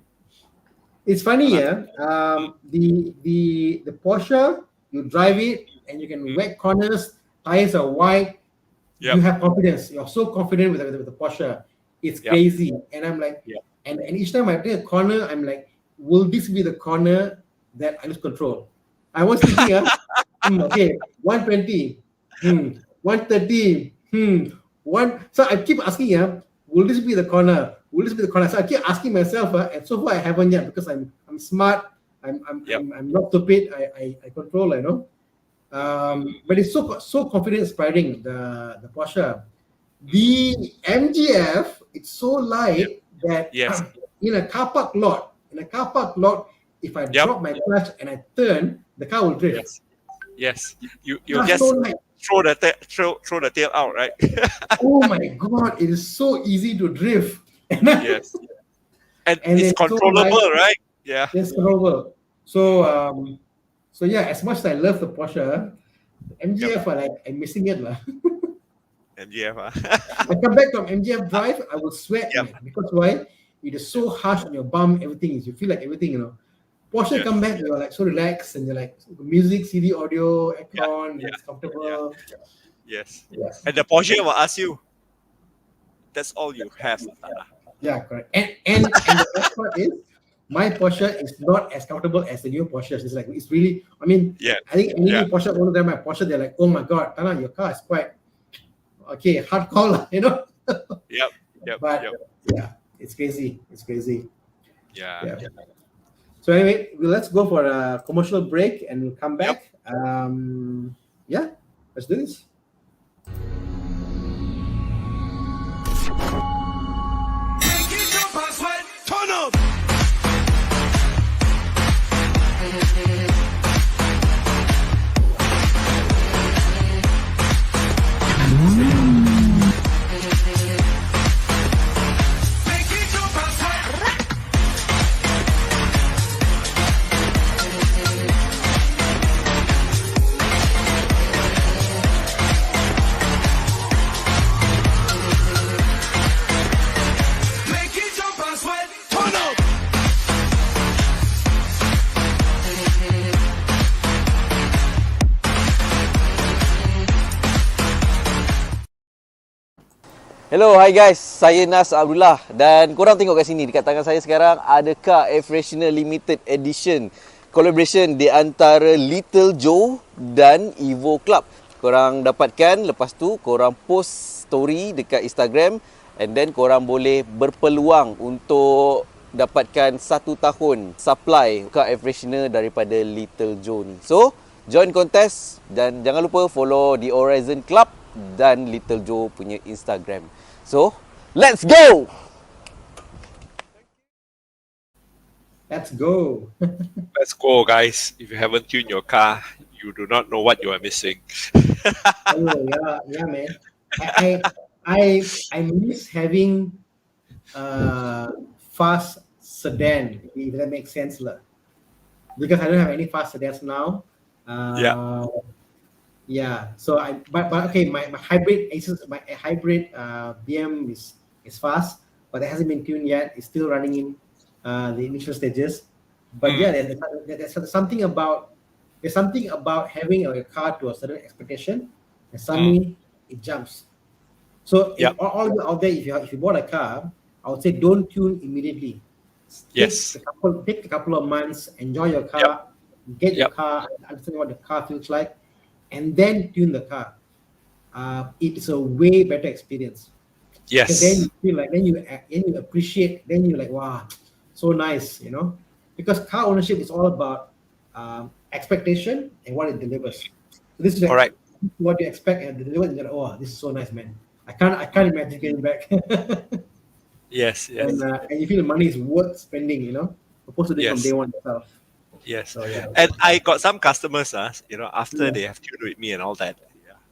It's funny, the Porsche, you drive it and you can whack corners, tires are wide, you have confidence. You're so confident with the Porsche. It's crazy. And I'm like, and each time I take a corner, I'm like, will this be the corner that I lose control? I was thinking, okay, 120, 130, So I keep asking, will this be the corner? So I keep asking myself, and so far I haven't yet because I'm smart. I'm not stupid. I control, but it's so confident inspiring the Porsche. The MGF, it's so light that in a car park lot, if I drop my clutch and I turn, the car will drift. Yes. You'll just throw the tail out, right? Oh my god, it is so easy to drift. Yes, and And it's then so nice. controllable, right? Yeah, It's controllable. So so yeah, as much as I love the Porsche, yep. MGF like I'm missing it lah. MGF, I come back from MGF drive, I will sweat, yep, man. Because why? It is so harsh on your bum, everything is you feel like everything, Porsche yes, come back, you're like so relaxed and you're like music, CD audio, yeah, aircon, yeah, it's yeah, comfortable. yes. Yeah. And the Porsche will ask you, "That's all you have, Tana." Yeah, correct. And the best part is my Porsche is not as comfortable as the new Porsche. It's like it's really. I mean, Yeah, I think any yeah, new Porsche owner, my Porsche, they're like, oh my god, Tana, your car is quite okay, hardcore, lah. yep, yep, But yep, yeah, it's crazy. It's crazy. yeah, Yeah. So anyway, let's go for a commercial break and we'll come yep. back. Yeah, let's do this. Turn up. Turn up. Hello, hi guys. Saya Nas Abdullah dan korang tengok kat sini dekat tangan saya sekarang ada car Air Freshener Limited Edition collaboration di antara Little Joe dan Evo Club. Korang dapatkan, lepas tu korang post story dekat Instagram and then korang boleh berpeluang untuk dapatkan 1 tahun supply car Air Freshener daripada Little Joe ni. So, join kontes dan jangan lupa follow The Horizon Club dan Little Joe punya Instagram. So, let's go! Let's go. Let's go, guys. If you haven't tuned your car, you do not know what you are missing. Oh yeah, man. I miss having fast sedan, if that makes sense, lah. Because I don't have any fast sedans now. Yeah. Yeah. So but okay, my hybrid BM is fast, but it hasn't been tuned yet. It's still running in the initial stages. But yeah, there's something about having a car to a certain expectation, and suddenly it jumps. So Yep. all of you out there, if you bought a car, I would say don't tune immediately. Yes. Take a couple of months, enjoy your car, get your car, understand what the car feels like, and then tune the car. It is a way better experience. Yes. Because then you feel like, then you appreciate, then you're like, wow, so nice, because car ownership is all about expectation and what it delivers. So this is like Correct. what you expect and deliver, and you're like, oh, this is so nice, man. I can't imagine getting back. Yes. Yes. And you feel the money is worth spending, opposed to doing from Yes. day one itself. Yes. So yeah. And I got some customers, after they have tuned with me and all that,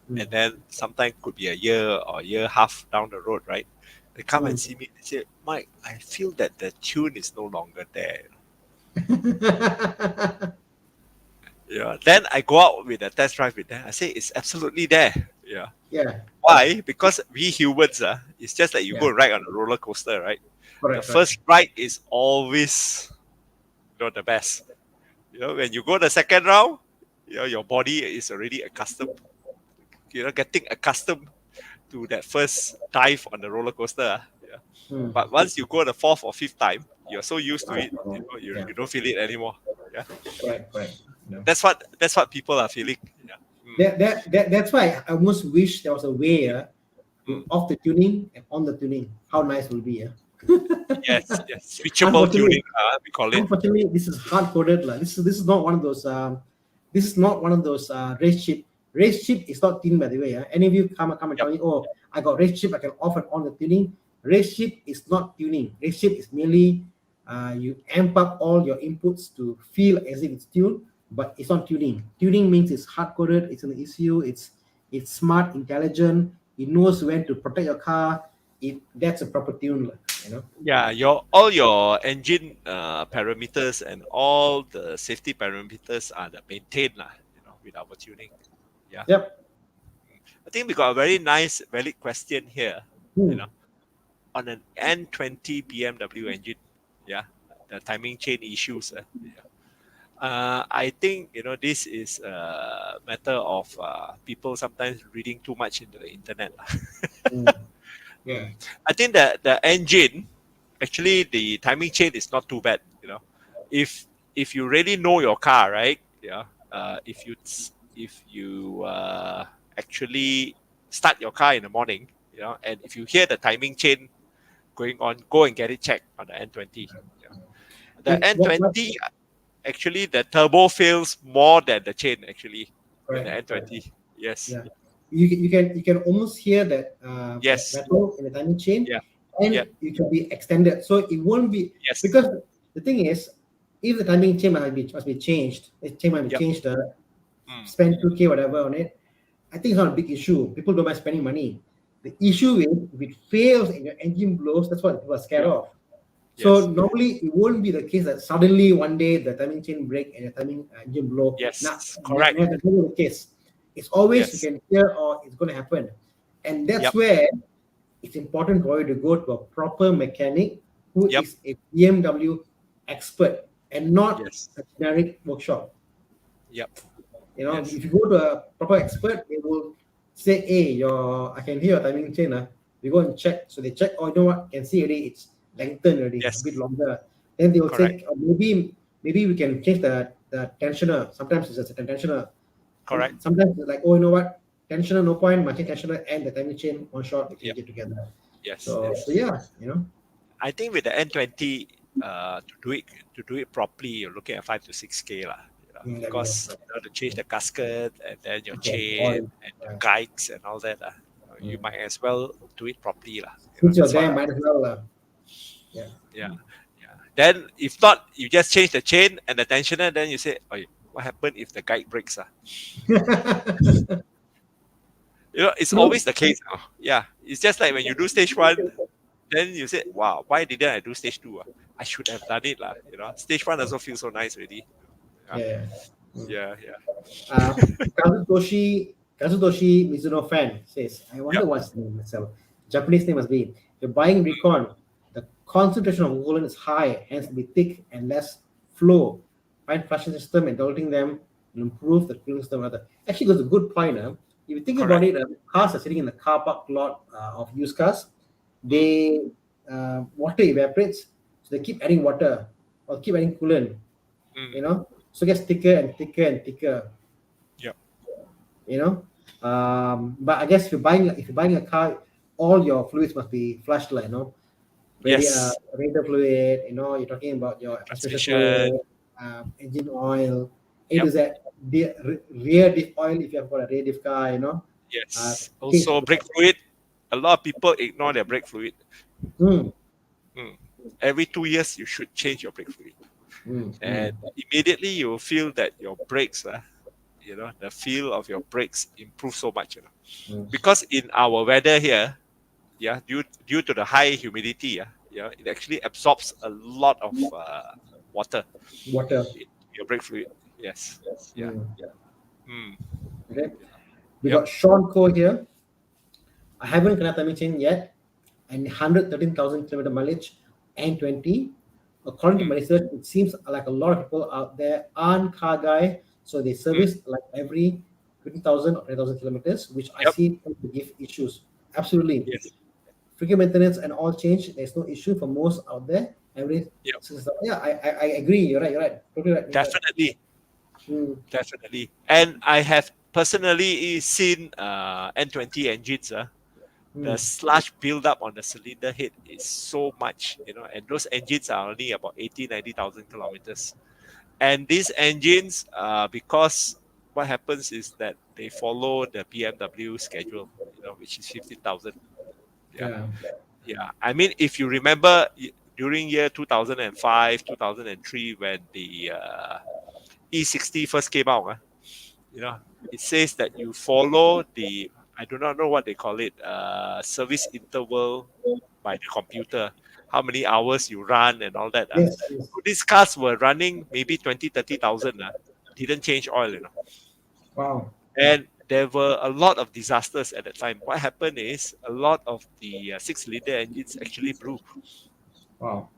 and then sometimes could be a year or year half down the road, right? They come and see me. They say, "Mike, I feel that the tune is no longer there." Then I go out with a test drive with them. I say it's absolutely there. Yeah. Yeah. Why? Because we humans, it's just like you go ride on a roller coaster, right? Correct. The first ride is always the best. When you go the second round, your body is already accustomed. Getting accustomed to that first dive on the roller coaster. But once you go the fourth or fifth time, you're so used to it, you don't feel it anymore. Yeah. Right. That's what people are feeling. Yeah. That's why I almost wish there was a way off the tuning and on the tuning. How nice will be, Yes. Switchable tuning, we call it. Unfortunately, this is hard coded. This is not one of those. This is not one of those race chip. Race chip is not tuned, by the way. Any of you come and tell me, oh, I got race chip, I can off and on the tuning. Race chip is not tuning. Race chip is merely you amp up all your inputs to feel as if it's tuned, but it's not tuning. Tuning means it's hard coded. It's an ECU. It's it's smart, intelligent, it knows when to protect your car. That's a proper tune, you know. Yeah, all your engine parameters and all the safety parameters are the maintained lah, with our tuning. Yeah. Yep. I think we got a very nice, valid question here, you Hmm. know, on an N20 BMW engine. Yeah. The timing chain issues. Yeah. I think, this is a matter of people sometimes reading too much into the internet. Hmm. Yeah. Mm. I think that the engine, actually, the timing chain is not too bad. If you really know your car, right? Yeah. If you actually start your car in the morning, and if you hear the timing chain going on, go and get it checked on the N20. Yeah. The What N20, actually, the turbo fails more than the chain actually in the correct, correct. N20. Yes. Yeah, you can almost hear that Yes. rattle in the timing chain, Yeah. Yeah. and it can be extended, so it won't be, Yes. because the thing is, if the timing chain must be changed, the chain might be Yep. changed, Mm. spend 2K whatever on it. I think it's not a big issue. People don't mind spending money. The issue is if it fails and your engine blows, that's what people are scared Yep. of. So Yes. normally it won't be the case that suddenly one day the timing chain break and the timing engine blow. Yes. Correct. That's never the case. It's always you Yes. can hear or it's going to happen, and that's Yep. where it's important for you to go to a proper mechanic who Yep. is a BMW expert and not Yes. a generic workshop. Yep. If Yes. you go to a proper expert, they will say, "Hey, I can hear your timing chain. We go and check." So they check. Oh, you know what? Can see already. It's lengthened already, a bit Yes. longer. Then they will Correct. say, oh, maybe we can change the tensioner. Sometimes it's just a tensioner. Correct. Sometimes it's like, oh, you know what? Tensioner, no point. My tensioner and the timing chain one shot. We can Yep. get together. Yes. So Yes. yeah, I think with the N20, to do it properly, you're looking at 5 to 6K lah. there we go. Because to change the gasket and then your Okay, chain oil. and your Right. guides and all that, you Mm. might as well do it properly lah. Since you're That's there, what. might as well. Yeah. Yeah. Yeah. Then if not, you just change the chain and the tensioner. Then you say, "Oh, what happened if the guide breaks?" It's True. always the case. Yeah. It's just like when you do stage one, then you say, "Wow, why didn't I do stage two? I should have done it lah." Stage one also feels so nice already. Yeah. Yeah. Yeah. Yeah. Uh, Kazutoshi Mizuno fan says, I wonder Yep. what's the name itself. Japanese name must be. You're buying Recon. The concentration of coolant is high, hence be thick and less flow. Find flushing system and diluting them will improve the cooling system. Actually, that's a good point. If you think about Correct. it, cars are sitting in the car park lot of used cars. They water evaporates, so they keep adding water or keep adding coolant. Mm. So it gets thicker and thicker and thicker. Yep. But I guess if you're buying a car, all your fluids must be flushed, like Yes. radiator fluid. You're talking about your transmission Transmission. fluid, engine oil, A to Yep. Z, rear diff oil if you have got a rear diff car. Yes. Change. Also, brake fluid. A lot of people ignore their brake fluid. Mm, Every 2 years, you should change your brake fluid. And immediately you will feel that your brakes, the feel of your brakes improve so much. Because in our weather here, due to the high humidity, it actually absorbs a lot of water water. in your brake fluid. Yes. Yeah. Mm. Okay. We Yep. got Sean Coe here. I haven't connected timing chain yet, and 113,000 kilometer mileage N20. According to my research, it seems like a lot of people out there aren't car guy, so they service like every 20,000 or 10,000 kilometers, which I Yep. see tend to give issues. Absolutely. Yes. Frequent maintenance and all change, there's no issue for most out there. Yep. Yeah, I agree. You're right. Totally right. Definitely. Mm. Definitely. And I have personally seen N20 engines. The sludge buildup on the cylinder head is so much, and those engines are only about 80,000-90,000 kilometers. And these engines, because what happens is that they follow the BMW schedule, which is 15,000. Yeah. I mean, if you remember during year 2005, 2003, when the E60 first came out, it says that you follow the, I do not know what they call it, service interval by the computer, how many hours you run and all that. Yes, yes. So these cars were running maybe 20, 30,000. Didn't change oil, Wow. And there were a lot of disasters at that time. What happened is a lot of the 6 liter engines actually blew. Wow.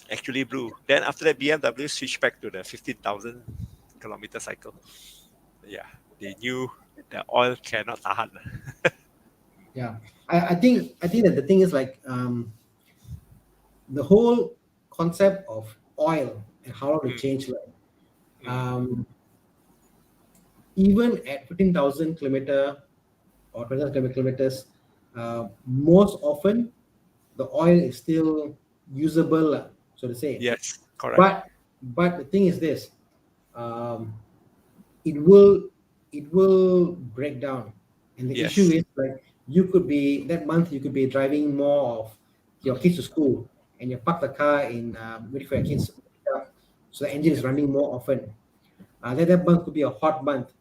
Actually blew. Then after that, BMW switched back to the 15,000 kilometer cycle. Yeah, they knew the oil cannot tahan. Yeah. I think that the thing is like the whole concept of oil and how long it Mm, changed, like mm. even at 15,000 kilometer or 20,000 kilometers, most often the oil is still usable, so to say. Yes, correct. But the thing is this, um, it will break down, and the issue Yes. is like you could be that month you could be driving more of your kids to school, and you park the car in waiting for your kids to pick up, so the engine is running more often. That month could be a hot month. Yep.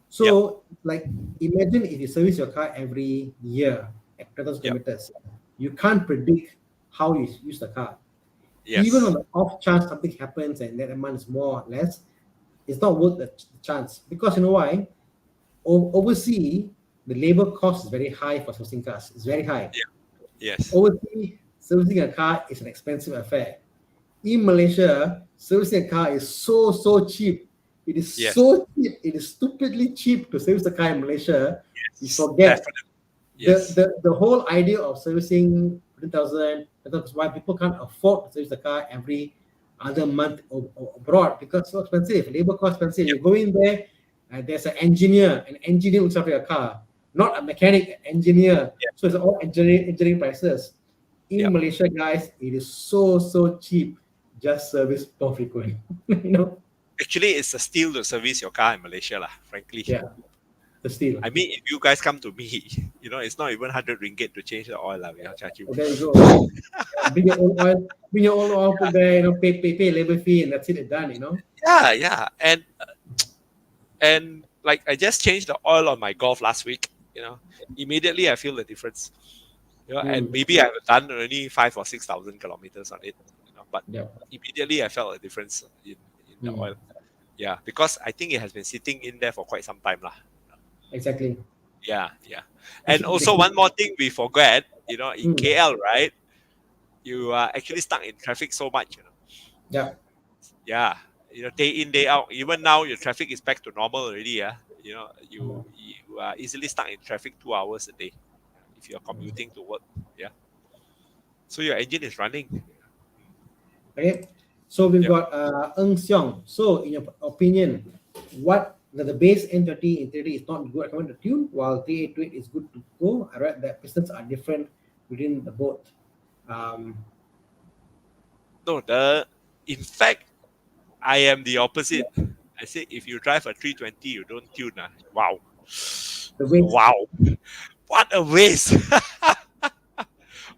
So, like, imagine if you service your car every year at 10,000 Yep. kilometers, you can't predict how you use the car. Even on Yes. the off chance something happens and that amount is more or less, it's not worth the chance, because you know why? Overseas, the labor cost is very high for servicing cars. It's very high. Yep. Yes. Overseas, servicing a car is an expensive affair. In Malaysia, servicing a car is so cheap. It is Yes. so cheap. It is stupidly cheap to service a car in Malaysia. You Yes. forget Definitely. the, Yes. the, the whole idea of servicing 10,000. That's why people can't afford to service the car every other month or abroad, because it's so expensive. Labor cost expensive. You Yep. go in there, there's an engineer. An engineer looks after your car, not a mechanic, an engineer. Yep. So it's all engineering prices. In Yep. Malaysia, guys, it is so cheap. Just service more frequent. you know? Actually, it's a steal to service your car in Malaysia, lah, frankly. Yeah, the steel. I mean, if you guys come to me, it's not even 100 ringgit to change the oil, lah. We'll charge you. Oh, there you go. Yeah, bring your own oil. Bring your own oil. Put there. Pay labor fee, and that's it. It's done. Yeah, yeah. And like I just changed the oil on my Golf last week, immediately I feel the difference. And maybe I've done only 5 or 6,000 kilometers on it, but Yeah. immediately I felt a difference in the oil. Yeah, because I think it has been sitting in there for quite some time, lah. Exactly. Yeah, yeah. And also one more thing we forget, in KL, right? You are actually stuck in traffic so much, Yeah. Yeah, day in, day out. Even now, your traffic is back to normal already. Yeah, you are easily stuck in traffic 2 hours a day if you're commuting to work. Yeah. So your engine is running. Okay. So we've Yep. got Ng Seong. So in your opinion, what the base N30 in 30 is not good recommended to tune, while 3828 is good to go. I read that pistons are different within the boat. No, in fact, I am the opposite. I say if you drive a 320, you don't tune. Wow. The weight. Wow. What a waste.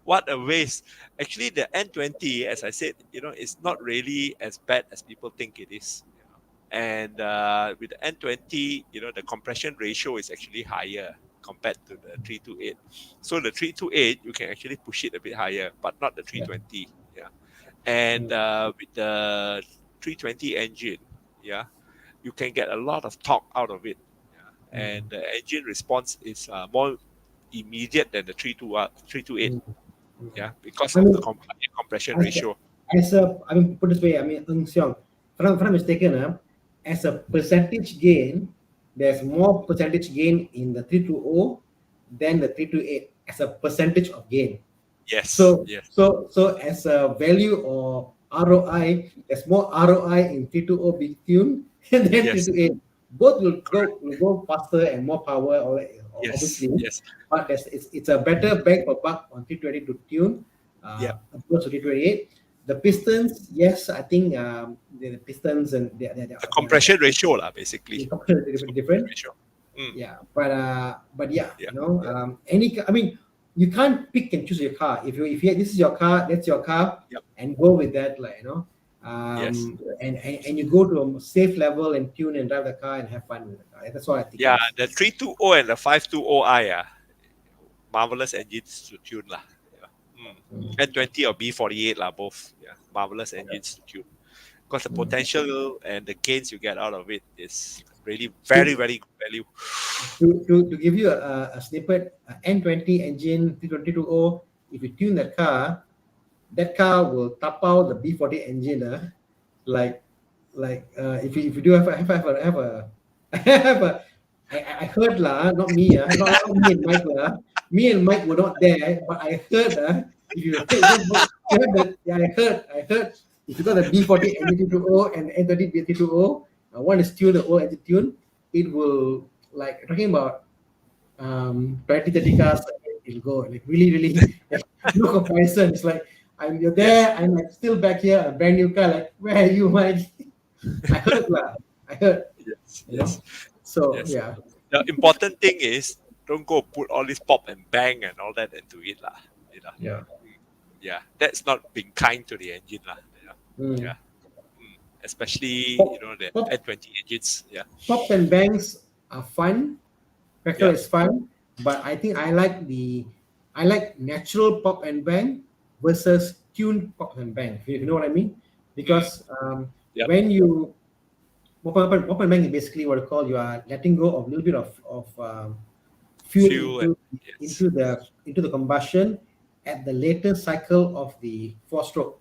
What a waste. Actually, the N20, as I said, it's not really as bad as people think it is. And with the N20, the compression ratio is actually higher compared to the 328. So the 328, you can actually push it a bit higher, but not the 320. Yeah. And with the 320 engine, you can get a lot of torque out of it. Yeah. And the engine response is more immediate than the 328. Yeah, because of the compression ratio. Put this way, Ng Seong, if I'm not mistaken, as a percentage gain, there's more percentage gain in the 320 than the 328 as a percentage of gain. Yes. So yes. so as a value or ROI, there's more ROI in 320 being tuned than Yes. 328. Both will go faster and more power, Yes. obviously. Yes. But it's a better bang for buck on 320 to tune opposed to 328. The pistons, yes, I think the pistons and the compression ratio, basically. The compression is different. Ratio. Yeah, but yeah, Yeah. you can't pick and choose your car. If this is your car, that's your car, Yep. and go with that, Yes. and you go to a safe level and tune and drive the car and have fun with the car. That's what I think it Yeah, is. the 320 and the 520i, marvelous engines to tune lah. Yeah. N20 or B48 lah, both. Yeah, marvelous engines to tune. Because the potential and the gains you get out of it is really very, To, very good value. to give you a snippet, N20 engine 320, if you tune that car will tap out the B40 engine, like if you do have a have a I heard lah, not me, not me and Mike lah. Me and Mike were not there, but I heard if you take just you heard that, yeah, I heard if you got the B40 engine 220 and the N20 B320, one is tuned, the old engine tune, it will, like talking about 20, 30 cars, it'll go like really, really like, no comparison. It's like you're there, I'm like still back here, a brand new car, like where are you, Mike? I heard lah. I heard, Yes, you know. yes, So yes. yeah. The important thing is don't go put all this pop and bang and all that into it lah. You know. Yeah. Yeah, that's not being kind to the engine lah. Yeah. Mm. Yeah. Especially Pop- the pop- N20 engines. Yeah. Pop and bangs are fun. Vector Yeah. is fun, but I think I like natural pop and bang versus tuned pop and bang. If you know what I mean? Because Yep. when you pop and bang is basically what I call you are letting go of a little bit of fuel Yes. into the combustion at the later cycle of the four-stroke.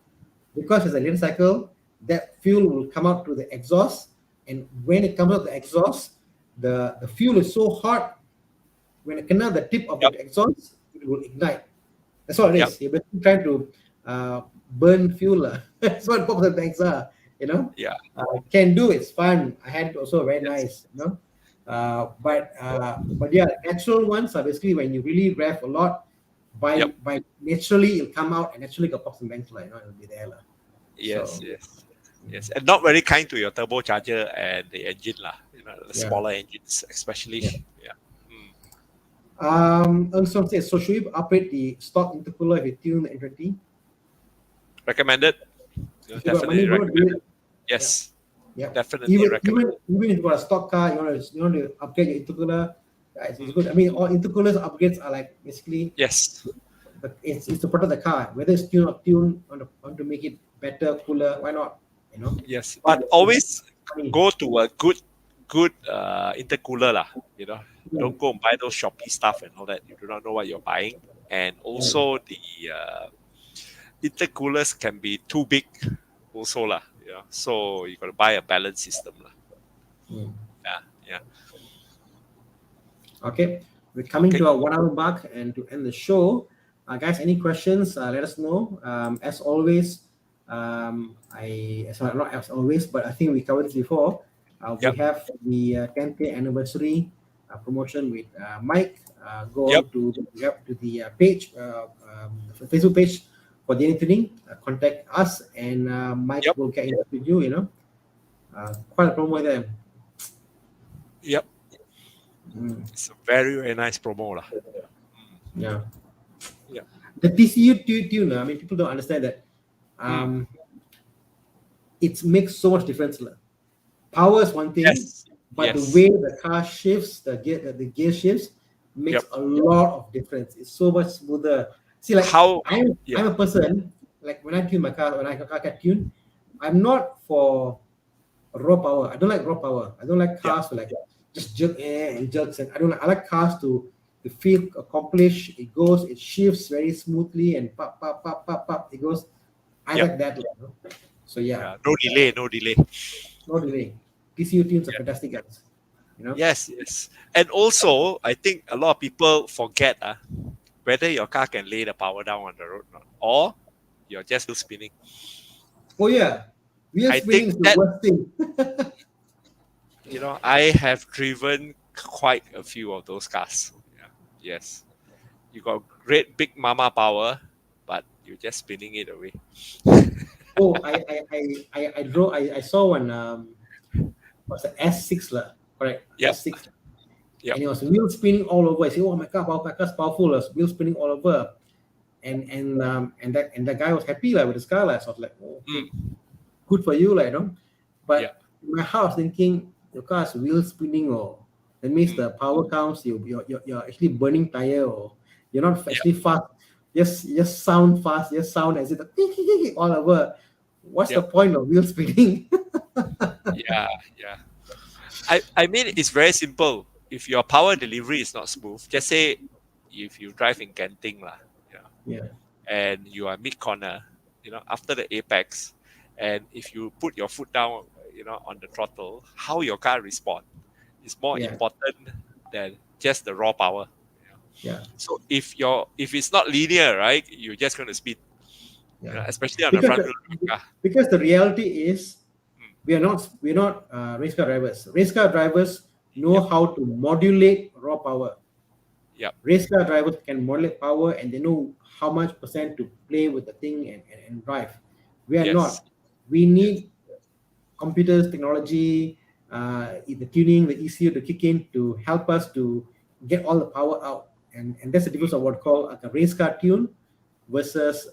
Because it's a later cycle, that fuel will come out to the exhaust, and when it comes out the exhaust, the fuel is so hot, when it comes out the tip of Yep. the exhaust, it will ignite. That's what it Yep. is. You're basically trying to burn fuel. That's what pop and bangs are. Yeah. Can do, it's fun. I had it also very Yes. nice. But yeah, natural ones are basically when you really rev a lot, by naturally it'll come out and naturally got pops and bangs, it'll be there. Yes, So, yes. And not very kind to your turbocharger and the engine lah. The Yeah. smaller engines especially. Yeah. Earnston says, so should we upgrade the stock intercooler if you tune the N20? Recommended. If you got money, Definitely bro, do recommended. it. Yes. Yeah. Definitely Even recommended. if you got a stock car, you want to upgrade your intercooler, it's good. I mean, all intercoolers upgrades are like basically Yes. it's to protect the car, whether it's tuned or tuned, want to make it better, cooler. Why not? Yes. But always Money. go to a good intercooler lah. Don't go and buy those Shopee stuff and all that. You do not know what you're buying. And also the intercoolers can be too big also lah. So you got to buy a balance system lah. Yeah. Okay, we're coming to our 1 hour mark, and to end the show, guys, any questions? Let us know. As always, not as always, but I think we covered this before. We have the 10th anniversary promotion with Mike. Go to the page, the Facebook page for the tuning. Contact us, and Mike will get in touch with you. Quite a promo there. Yep. It's a very, very nice promo lah. Yeah. Yeah. The TCU tune, I mean, people don't understand that. It makes so much difference. Power is one thing, but the way the car shifts, the gear shifts, makes a lot of difference. It's so much smoother. See, like I'm a person, like when I tune my car, when I get tuned, I'm not for raw power. I don't like raw power. I don't like cars for like just jerk and jerks. And I like cars to feel accomplished. It goes, it shifts very smoothly and pop, pop, pop, pop, pop. It goes. I like that. So no delay. No delay. TCU tunes are fantastic guys. Yes. And also, I think a lot of people forget whether your car can lay the power down on the road or not, or you're just spinning. Oh yeah. Wheel spinning is the worst thing. I have driven quite a few of those cars. Yes. You got great big mama power, but you're just spinning it away. Oh, I saw one what's the S6 lah, correct? S6. Yep. And it was wheel spinning all over. I said, oh my car's powerful, wheel spinning all over. And that guy was happy with his car. So I was like, good for you, like, you know. But Yeah. in my house thinking your car is wheel spinning, or that means the power counts, you're actually burning tire, or you're not Yeah. actually fast. Just sound fast, just sound as if all over. What's the Yep. point of wheel spinning? Yeah. Yeah. I mean, it's very simple. If your power delivery is not smooth, just say if you drive in Genting lah, Yeah, and you are mid corner, after the apex, and if you put your foot down, on the throttle, how your car respond is more yeah, important than just the raw power. yeah, So if it's not linear, right, you're just going to speed, yeah. especially on the Because front wheel drive car. because the reality is Mm. we're not race car drivers. Race car drivers know Yep. how to modulate raw power. Yep. Race car drivers can modulate power, and they know how much percent to play with the thing and drive. We are Yes. not. We Yes. need computers, technology, the tuning, the ECU to kick in to help us to get all the power out. And that's the difference of what called like a race car tune versus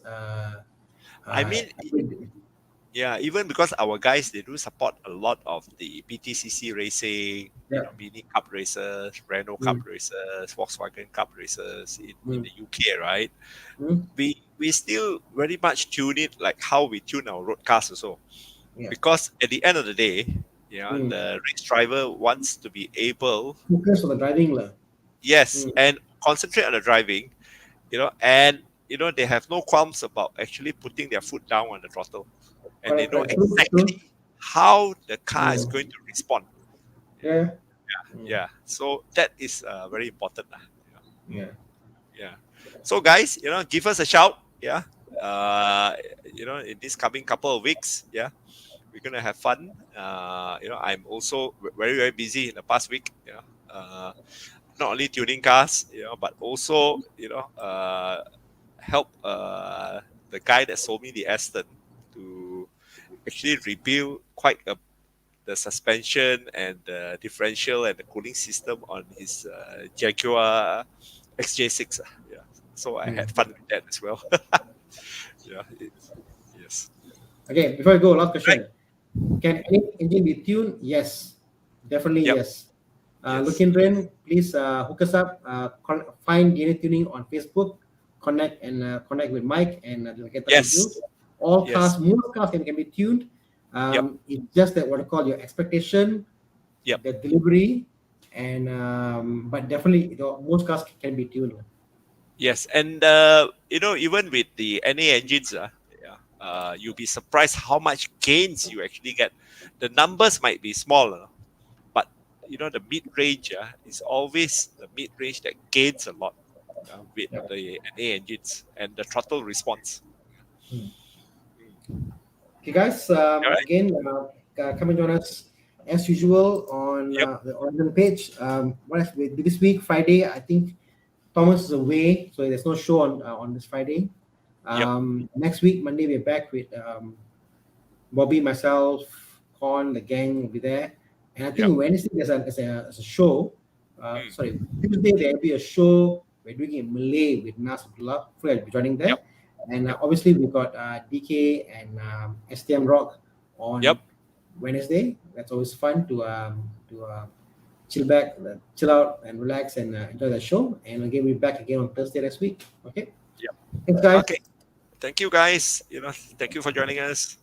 I mean, yeah, even because our guys, they do support a lot of the BTCC racing, yeah. Mini Cup races, Renault Cup Mm, races, Volkswagen Cup races in mm, the UK, right? mm, We still very much tune it like how we tune our road cars also. yeah. Because at the end of the day, Mm. the race driver wants to be able, Focus on the driving lah. yes, Mm. and concentrate on the driving, and they have no qualms about actually putting their foot down on the throttle, and they Correct, know correct. True, exactly true. how the car is Mm. going to respond. Yeah. Mm. Yeah, so that is very important. Yeah. Yeah. So guys, give us a shout. Yeah. In this coming couple of weeks, yeah, we're gonna have fun. I'm also very very busy in the past week. Not only tuning cars, but also help the guy that sold me the Aston to actually rebuild the suspension and the differential and the cooling system on his Jaguar XJ6. Yeah, so I had Mm. fun with that as well. Yeah, yes. Okay, before I go, last Right. question. Can any engine be tuned? Yes. Definitely Yep. yes. Yes. Lukinren, please hook us up. Find DNA Tuning on Facebook. Connect with Mike, and they'll get that with you. Yes. All Yes. cars, most cars can be tuned. Yep. It's just that what I call your expectation, Yep. the delivery, and but definitely most cars can be tuned. Yes. And even with the NA engines, you'll be surprised how much gains you actually get. The numbers might be smaller, but the mid range is always the mid range that gains a lot with Yeah. the NA engines and the throttle response. Okay, guys. Alright. Again, come and join us as usual on Yep. the Origin page. This week, Friday, I think Thomas is away, so there's no show on this Friday. Next week, Monday, we're back with Bobby, myself, Con, the gang will be there. And I think Yep. Wednesday there's a show. Sorry, Tuesday there'll be a show. We're doing it in Malay with Nas Abdullah. Fred will be joining there. Yep. And obviously we've got DK and STM Rock on Yep. Wednesday. That's always fun to chill back, chill out, and relax and enjoy the show. And again, we're back again on Thursday next week. Okay. Yep. Thanks, guys. Okay. Thank you, guys. Thank you for joining us.